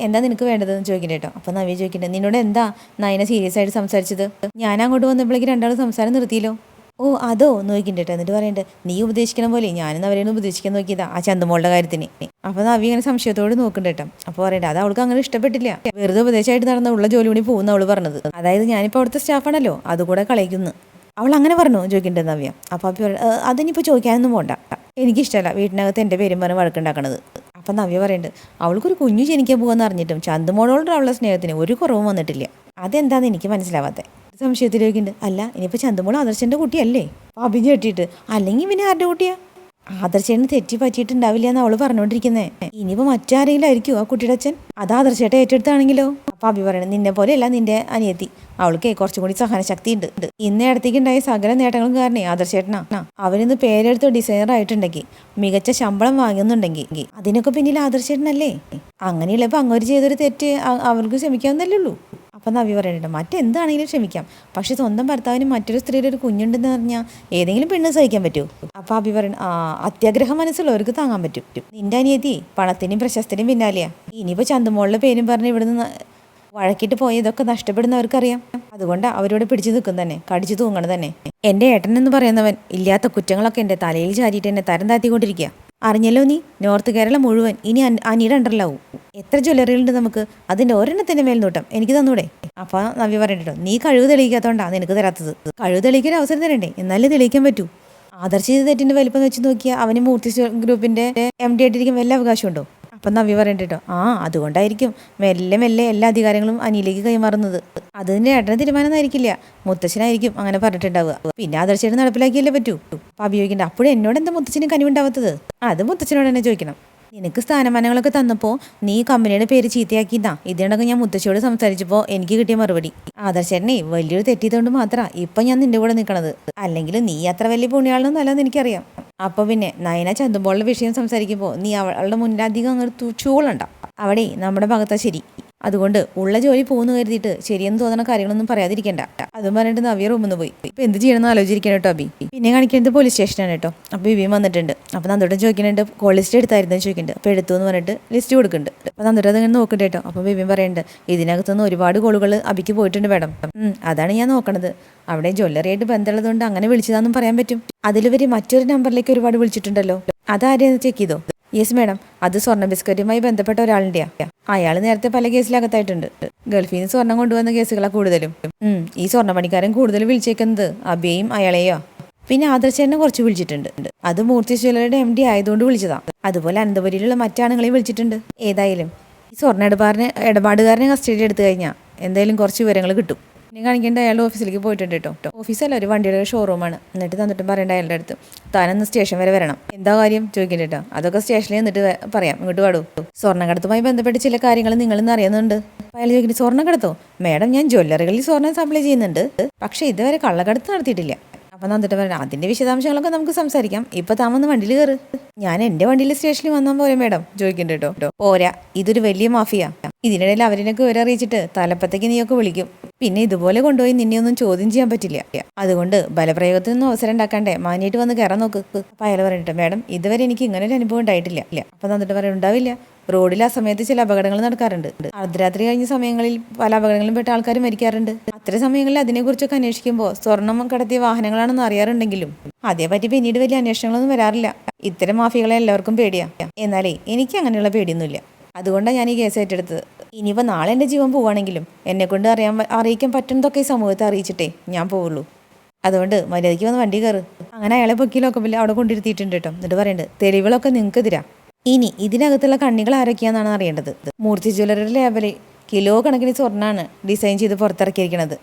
എന്താ നിനക്ക് വേണ്ടതെന്ന് ചോദിക്കണ്ട കേട്ടോ. അപ്പോൾ നവ്യ ചോദിക്കണ്ടേ നിന്നോട് എന്താ നയന സീരിയസ് ആയിട്ട് സംസാരിച്ചത്? ഞാൻ അങ്ങോട്ട് വന്നപ്പോഴേക്ക് രണ്ടാളും സംസാരം നിർത്തിയല്ലോ. അതോ നോക്കിണ്ട് കേട്ടോ. എന്നിട്ട് പറയണ്ട് നീ ഉപദേശിക്കണ പോലെ ഞാനും അവരെ ഉപദേശിക്കാൻ നോക്കിയതാ ആ ചന്തുമോളുടെ കാര്യത്തിന്. അപ്പോൾ നവ്യ ഇങ്ങനെ സംശയത്തോട് നോക്കണ്ട കേട്ടോ. അപ്പോൾ പറയണ്ട അത് അവൾക്ക് അങ്ങനെ ഇഷ്ടപ്പെട്ടില്ല. വെറുതെ ഉപദേശമായിട്ട് നടന്ന ഉള്ള ജോലി കൂടി പോകുന്ന അവള് പറഞ്ഞത്. അതായത് ഞാനിപ്പോൾ അവിടുത്തെ സ്റ്റാഫാണല്ലോ അതുകൂടെ കളയിക്കുന്നു. അവൾ അങ്ങനെ പറഞ്ഞു ചോദിക്കണ്ടേ നവ്യ. അപ്പോൾ അപ്പി അതിനിപ്പോൾ ചോദിക്കാനൊന്നും പോണ്ട. എനിക്കിഷ്ടമല്ല വീട്ടിനകത്ത് എൻ്റെ പേരും പറഞ്ഞ് വഴക്കുണ്ടാക്കണത്. അപ്പം നവ്യ പറയുന്നുണ്ട് അവൾക്കൊരു കുഞ്ഞു ജനിക്കാൻ പോകാമെന്ന് അറിഞ്ഞിട്ടും ചന്തുമോളോടുള്ള സ്നേഹത്തിന് ഒരു കുറവും വന്നിട്ടില്ല. അതെന്താന്ന് എനിക്ക് മനസ്സിലാവാത്തത്. സംശയത്തിലേക്കുണ്ട്. അല്ല ഇനിയിപ്പോൾ ചന്തുമോൾ ആദർശൻ്റെ കുട്ടിയല്ലേ? അപ്പം അഭിഞ്ഞെട്ടിയിട്ട് അല്ലെങ്കിൽ പിന്നെ ആരുടെ കുട്ടിയാ? ആദർശേട്ടന് തെറ്റി പറ്റിയിട്ടുണ്ടാവില്ല എന്ന് അവള് പറഞ്ഞോണ്ടിരിക്കുന്നേ. ഇനിയിപ്പോൾ മറ്റാരെങ്കിലും ആയിരിക്കും ആ കുട്ടിയുടെ അച്ഛൻ. അത് ആദർശേട്ടൻ ഏറ്റെടുത്താണെങ്കിലോ? അപ്പം അഭി പറയണം നിന്നെ പോലെയല്ല നിന്റെ അനിയത്തി. അവൾക്ക് കുറച്ചും കൂടി സഹനശക്തി ഉണ്ട്. ഇന്ന് ഇടത്തേക്ക് ഉണ്ടായ സകല നേട്ടങ്ങളും കാരണേ ആദർശേട്ടനാ. അവനിന്ന് പേരെടുത്ത് ഡിസൈനർ ആയിട്ടുണ്ടെങ്കിൽ മികച്ച ശമ്പളം വാങ്ങുന്നുണ്ടെങ്കിൽ അതിനൊക്കെ പിന്നിൽ ആദർശേട്ടനല്ലേ? അങ്ങനെയുള്ള ഇപ്പം അങ്ങോട്ട് ചെയ്തൊരു തെറ്റ് അവർക്ക് ക്ഷമിക്കാവുന്നല്ലേ ഉള്ളൂ. അപ്പം നവ്യ പറയുന്നുണ്ട് മറ്റെന്താണെങ്കിലും ക്ഷമിക്കാം. പക്ഷെ സ്വന്തം ഭർത്താവിന് മറ്റൊരു സ്ത്രീയുടെ ഒരു കുഞ്ഞുണ്ടെന്ന് പറഞ്ഞാൽ ഏതെങ്കിലും പെണ്ണ് സഹിക്കാൻ പറ്റുമോ? അപ്പം അഭി പറയണം അത്യാഗ്രഹം മനസ്സുള്ളവർക്ക് താങ്ങാൻ പറ്റും. നിന്റെ അനിയത്തി പണത്തിനും പ്രശസ്തിനും പിന്നാലെയാ. ഇനിയിപ്പോൾ ചന്തുമോളുടെ പേരും പറഞ്ഞ് ഇവിടുന്ന് വഴക്കിട്ട് പോയി ഇതൊക്കെ നഷ്ടപ്പെടുന്നവർക്കറിയാം. അതുകൊണ്ട് അവരോട് പിടിച്ചു നിൽക്കും തന്നെ, കടിച്ചു തൂങ്ങണം തന്നെ. എൻ്റെ ഏട്ടൻ എന്ന് പറയുന്നവൻ ഇല്ലാത്ത കുറ്റങ്ങളൊക്കെ എൻ്റെ തലയിൽ ചാരിയിട്ട് എന്നെ തരം താത്തിക്കൊണ്ടിരിക്കുക. അറിഞ്ഞല്ലോ നീ നോർത്ത് കേരളം മുഴുവൻ ഇനി അനിയുടെ അണ്ടറിലാവും. എത്ര ജ്വല്ലറികളുണ്ട് നമുക്ക്, അതിൻ്റെ ഒരെണ്ണത്തിൻ്റെ മേൽനോട്ടം എനിക്ക് തന്നൂടെ? അപ്പം നവ്യ പറയണ്ടോ നീ കഴിവ് തെളിയിക്കാത്തതുകൊണ്ടാണ് നിനക്ക് തരാത്തത്. കഴിവ് തെളിയിക്കാൻ അവസരം തരണ്ടേ, എന്നാലേ തെളിയിക്കാൻ പറ്റൂ. ആദർശ തെറ്റിൻ്റെ വലിപ്പം വെച്ച് നോക്കിയാൽ അവന് മൂർത്തി ഗ്രൂപ്പിൻ്റെ MD ആയിട്ടിരിക്കും വല്ല അവകാശമുണ്ടോ? അപ്പം നവ്യ പറയണ്ടോ അതുകൊണ്ടായിരിക്കും മെല്ലെ എല്ലാ അധികാരങ്ങളും അനിയിലേക്ക് കൈമാറുന്നത്. അതിൻ്റെ ഏട്ടന് തീരുമാനമൊന്നായിരിക്കില്ല, മുത്തച്ഛനായിരിക്കും അങ്ങനെ പറഞ്ഞിട്ടുണ്ടാവുക. പിന്നെ ആദർശമായിട്ട് നടപ്പിലാക്കിയല്ലേ പറ്റൂ. അപ്പം അഭിയോഗിക്കണ്ട അപ്പോഴും എന്നോട് എന്താ മുത്തച്ഛന് കനിവുണ്ടാവാത്തത്? അത് മുത്തച്ഛനോട് തന്നെ ചോദിക്കണം. നിനക്ക് സ്ഥാനമാനങ്ങളൊക്കെ തന്നപ്പോൾ നീ കമ്പനിയുടെ പേര് ചീത്തയാക്കിയതാ. ഇതിനൊക്കെ ഞാൻ മുത്തശ്ശിയോട് സംസാരിച്ചപ്പോൾ എനിക്ക് കിട്ടിയ മറുപടി ആദർശേട്ടനെ വലിയൊരു തെറ്റിയതുകൊണ്ട് മാത്രമാണ് ഇപ്പം ഞാൻ നിന്റെ കൂടെ നിൽക്കണത്. അല്ലെങ്കിൽ നീ അത്ര വലിയ പുണ്യാളൊന്നും അല്ലെന്ന് എനിക്കറിയാം. അപ്പോൾ പിന്നെ നയന ചന്തുമ്പോളുടെ വിഷയം സംസാരിക്കുമ്പോൾ നീ അവളുടെ മുന്നിൽ അധികം അങ്ങനെ ചൂളുണ്ട. അവിടെ നമ്മുടെ ഭാഗത്താ ശരി. അതുകൊണ്ട് ഉള്ള ജോലി പോകുന്നു കരുതിയിട്ട് ശരിയെന്ന് തോന്നുന്ന കാര്യങ്ങളൊന്നും പറയാതിരിക്കണ്ട. അതും പറഞ്ഞിട്ട് നവ്യ റൂമിൽ പോയി. ഇപ്പം എന്ത് ചെയ്യണമെന്ന് ആലോചിക്കണം കേട്ടോ അബി. പിന്നെ കാണിക്കുന്നത് പോലീസ് സ്റ്റേഷനാണ് കേട്ടോ. അപ്പോൾ ബിബിയും വന്നിട്ടുണ്ട്. അപ്പോൾ നന്ദോട്ടൻ ചോദിക്കുന്നുണ്ട് കോൾ ലിസ്റ്റ് എടുത്തായിരുന്നു ചോദിക്കുന്നുണ്ട്. അപ്പോൾ എടുത്തു എന്ന് പറഞ്ഞിട്ട് ലിസ്റ്റ് കൊടുക്കുന്നുണ്ട്. അപ്പോൾ നന്ദോട്ടൻ അതിങ്ങനെ നോക്കണ്ട കേട്ടോ. അപ്പോൾ ബിബിയും പറയുന്നുണ്ട് ഇതിനകത്തുനിന്ന് ഒരുപാട് കോളുകൾ അബിക്ക് പോയിട്ടുണ്ട് മാഡം. അതാണ് ഞാൻ നോക്കണത്. അവിടെ ജ്വല്ലറിയായിട്ട് ബന്ധമുള്ളതുകൊണ്ട് അങ്ങനെ വിളിച്ചതാണെന്നും പറയാൻ പറ്റും. അതിലുവരെ മറ്റൊരു നമ്പറിലേക്ക് ഒരുപാട് വിളിച്ചിട്ടുണ്ടല്ലോ. അതാരെയെന്ന് ചെക്ക് ചെയ്തോ? യെസ് മാഡം, അത് സ്വർണ്ണ ബിസ്ക്കറ്റുമായി ബന്ധപ്പെട്ട ഒരാളിൻ്റെയാ. അയാൾ നേരത്തെ പല കേസിലകത്തായിട്ടുണ്ട്. ഗൾഫിൽ നിന്ന് സ്വർണം കൊണ്ടുവന്ന കേസുകളാണ് കൂടുതലും. ഈ സ്വർണ്ണ പണിക്കാരൻ കൂടുതൽ വിളിച്ചേക്കുന്നത് അബിയെയും അയാളെയോ. പിന്നെ ആദർശേനെ കുറച്ച് വിളിച്ചിട്ടുണ്ട്. അത് മൂർത്തി ജ്വല്ലറിയുടെ MD ആയതുകൊണ്ട് വിളിച്ചതാ. അതുപോലെ അനന്തപുരിയിലുള്ള മറ്റാണുങ്ങളെയും വിളിച്ചിട്ടുണ്ട്. ഏതായാലും ഈ സ്വർണ്ണ ഇടപാടുകാരനെ കസ്റ്റഡി എടുത്തു കഴിഞ്ഞാൽ എന്തായാലും കുറച്ച് വിവരങ്ങൾ കിട്ടും. പിന്നെ കാണിക്കേണ്ട അയാളുടെ ഓഫീസിലേക്ക് പോയിട്ടുണ്ട് കേട്ടോ. ഓഫീസല്ല, ഒരു വണ്ടിയുടെ ഷോറൂമാണ്. എന്നിട്ട് തന്നിട്ടും പറയേണ്ട അയാളുടെ അടുത്ത് താനൊന്ന് സ്റ്റേഷൻ വരെ വരണം. എന്താ കാര്യം ചോദിക്കണ്ട കേട്ടോ. അതൊക്കെ സ്റ്റേഷനിൽ നിന്നിട്ട് പറയാം, ഇങ്ങോട്ട് പാടൂ. സ്വർണ്ണക്കടത്തുമായി ബന്ധപ്പെട്ട് ചില കാര്യങ്ങൾ നിങ്ങളിന്ന് അറിയുന്നുണ്ട്. അയാൾ ചോദിക്കുന്നത് സ്വർണ്ണക്കടത്തോ? മാഡം, ഞാൻ ജ്വല്ലറികളിൽ സ്വർണ്ണം സപ്ലൈ ചെയ്യുന്നുണ്ട്, പക്ഷേ ഇതുവരെ കള്ളക്കടത്ത് നടത്തിയിട്ടില്ല. അപ്പം തന്നിട്ട് പറയണം, അതിൻ്റെ വിശദാംശങ്ങളൊക്കെ നമുക്ക് സംസാരിക്കാം. ഇപ്പം താമൊന്ന് വണ്ടിയിൽ കയറ്. ഞാൻ എൻ്റെ വണ്ടിയിൽ സ്റ്റേഷനിൽ വന്നാൽ പോരെ മാഡം ചോദിക്കണ്ട കേട്ടോ. പോരാ, ഇതൊരു വലിയ മാഫിയ. ഇതിനിടയിൽ അവരിനൊക്കെ വിവരം അറിയിച്ചിട്ട് തലപ്പത്തേക്ക് നീയൊക്കെ വിളിക്കും. പിന്നെ ഇതുപോലെ കൊണ്ടുപോയി നിന്നെയൊന്നും ചോദ്യം ചെയ്യാൻ പറ്റില്ല. അതുകൊണ്ട് ബലപ്രയോഗത്തിനൊന്നും അവസരം ഉണ്ടാക്കാണ്ടേ മാനിയായിട്ട് വന്ന് കയറാൻ നോക്ക്. അപ്പം അയാൾ പറഞ്ഞിട്ട്, മാഡം ഇതുവരെ എനിക്ക് ഇങ്ങനെ ഒരു അനുഭവം ഉണ്ടായിട്ടില്ല. അപ്പം തന്നിട്ട് പറയാൻ, ഉണ്ടാവില്ല. റോഡിൽ ആ സമയത്ത് ചില അപകടങ്ങൾ നടക്കാറുണ്ട്. അർദ്ധരാത്രി കഴിഞ്ഞ സമയങ്ങളിൽ പല അപകടങ്ങളിലും പെട്ട ആൾക്കാർ മരിക്കാറുണ്ട്. അത്തരം സമയങ്ങളിൽ അതിനെക്കുറിച്ചൊക്കെ അന്വേഷിക്കുമ്പോൾ സ്വർണം കടത്തിയ വാഹനങ്ങളാണെന്ന് അറിയാറുണ്ടെങ്കിലും അതേപറ്റി പിന്നീട് വലിയ അന്വേഷണങ്ങളൊന്നും വരാറില്ല. ഇത്തരം മാഫിയകളെ എല്ലാവർക്കും പേടിയാ. എന്നാലേ എനിക്ക് അങ്ങനെയുള്ള പേടിയൊന്നുമില്ല. അതുകൊണ്ടാണ് ഞാൻ ഈ കേസ് ഏറ്റെടുത്തത്. ഇനിയിപ്പോൾ നാളെ എൻ്റെ ജീവൻ പോവുകയാണെങ്കിലും എന്നെക്കൊണ്ട് അറിയിക്കാൻ പറ്റുന്നതൊക്കെ ഈ സമൂഹത്തെ അറിയിച്ചിട്ടേ ഞാൻ പോവുള്ളൂ. അതുകൊണ്ട് മര്യാദയ്ക്ക് വന്ന് വണ്ടി കയറ്. അങ്ങനെ അയാളെ പൊക്കിയിലൊക്കെ അവിടെ കൊണ്ടിരുത്തിയിട്ടുണ്ട് കേട്ടോ. എന്നിട്ട് പറയുന്നുണ്ട്, തെളിവുകളൊക്കെ നിങ്ങൾക്കെതിരാ. ഇനി ഇതിനകത്തുള്ള കണ്ണികൾ ആരൊക്കെയാണെന്നാണ് അറിയേണ്ടത്. മൂർത്തി ജ്വല്ലറിയുടെ ലേബലിൽ കിലോ കണക്കിന് സ്വർണ്ണമാണ് ഡിസൈൻ ചെയ്ത് പുറത്തിറക്കിയിരിക്കുന്നത്,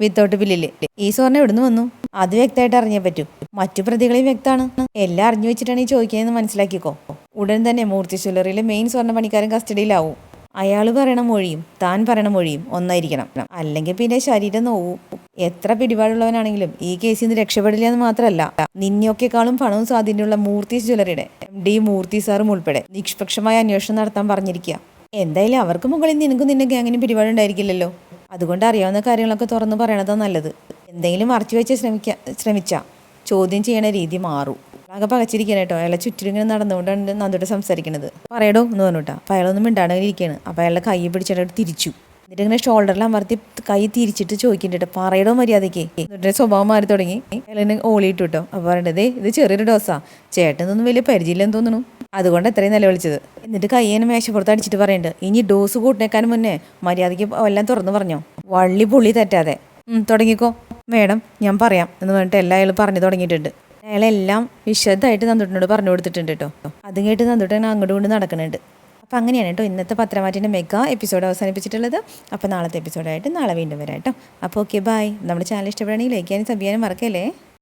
വിത്തൗട്ട് ബില്ലില്. ഈ സ്വർണ്ണം എവിടുന്ന് വന്നു? അത് വ്യക്തമായിട്ട് അറിഞ്ഞേ പറ്റൂ. മറ്റു പ്രതികളെയും വ്യക്തമാണ്. എല്ലാം അറിഞ്ഞു വെച്ചിട്ടാണ് ഈ ചോദിക്കുന്നതെന്ന് മനസ്സിലാക്കിക്കോ. ഉടൻ തന്നെ മൂർത്തി ജ്വല്ലറിയിലെ മെയിൻ സ്വർണ്ണ പണിക്കാരൻ കസ്റ്റഡിയിലാവും. അയാൾ പറയണ മൊഴിയും താൻ പറയണ മൊഴിയും ഒന്നായിരിക്കണം. അല്ലെങ്കിൽ പിന്നെ ശരീരം നോവും. എത്ര പിടിപാടുള്ളവനാണെങ്കിലും ഈ കേസിൽ നിന്ന് രക്ഷപ്പെടില്ല എന്ന് മാത്രമല്ല, നിന്നെയൊക്കെക്കാളും പണവും സ്വാധീനമുള്ള മൂർത്തി ജ്വല്ലറിയുടെ MD മൂർത്തി സാറും ഉൾപ്പെടെ നിഷ്പക്ഷമായ അന്വേഷണം നടത്താൻ പറഞ്ഞിരിക്കുക. എന്തായാലും അവർക്ക് മുകളിൽ നിനക്കും നിന്റെ ഗ്യാങ്ങിനും പിടിപാടുണ്ടായിരിക്കില്ലല്ലോ. അതുകൊണ്ട് അറിയാവുന്ന കാര്യങ്ങളൊക്കെ തുറന്നു പറയണതാണ് നല്ലത്. എന്തെങ്കിലും മറച്ചു വെച്ച് ശ്രമിച്ചാൽ ചോദ്യം ചെയ്യണ രീതി മാറും. ആകെ പകച്ചിരിക്കണം കേട്ടോ. അയാളെ ചുറ്റിലും ഇങ്ങനെ നടന്നുകൊണ്ടാണ് നന്ദോട്ട് സംസാരിക്കുന്നത്. പറയടോ എന്ന് പറഞ്ഞിട്ടാ. അപ്പം അയാളൊന്നും മിണ്ടാണ്ട് ഇരിക്കുകയാണ്. അപ്പം അയാളുടെ കൈ പിടിച്ചിട്ട് തിരിച്ചു. എന്നിട്ട് ഇങ്ങനെ ഷോൾഡറിൽ അമർത്തി കൈ തിരിച്ചിട്ട് ചോദിക്കുന്നുണ്ട്, പറയടോ മര്യാദയ്ക്ക്. എന്നിട്ട് സ്വഭാവം മാറി തുടങ്ങി. അയാളെന്നെ ഓളിയിട്ടു കേട്ടോ. അപ്പോൾ പറയണ്ടേ, ഇത് ചെറിയൊരു ഡോസാ, ചേട്ടനൊന്നും വലിയ പരിചയമില്ലെന്ന് തോന്നുന്നു, അതുകൊണ്ട് എത്രയും നിലവിളിച്ചത്. എന്നിട്ട് കയ്യേനെ മേശപ്പുറത്ത് അടിച്ചിട്ട് പറയുന്നുണ്ട്, ഇനി ഡോസ് കൂട്ടിനേക്കാൻ മുന്നേ മര്യാദയ്ക്ക് എല്ലാം തുറന്നു പറഞ്ഞോ, വള്ളി പുള്ളി തെറ്റാതെ. തുടങ്ങിക്കോ മേഡം, ഞാൻ പറയാം എന്ന് പറഞ്ഞിട്ട് എല്ലാ അയാൾ പറഞ്ഞു തുടങ്ങിയിട്ടുണ്ട്. അയാളെല്ലാം വിശദമായിട്ട് നന്ദുട്ടിനോട് പറഞ്ഞു കൊടുത്തിട്ടുണ്ട് കേട്ടോ. അതും കേട്ട് നന്ദുട്ടൻ അങ്ങോട്ട് കൊണ്ട് നടക്കുന്നുണ്ട്. അപ്പം അങ്ങനെയാണ് കേട്ടോ ഇന്നത്തെ പത്രമാറ്റിൻ്റെ മെഗാ എപ്പിസോഡ് അവസാനിപ്പിച്ചിട്ടുള്ളത്. അപ്പോൾ നാളത്തെ എപ്പിസോഡായിട്ട് നാളെ വീണ്ടും വരാം കേട്ടോ. അപ്പോൾ ഓക്കെ, ബൈ. നമ്മുടെ ചാനൽ ഇഷ്ടപ്പെടുകയാണെങ്കിൽ ലൈക്ക് ചെയ്യാനും സബ് ചെയ്യാനും മറക്കല്ലേ.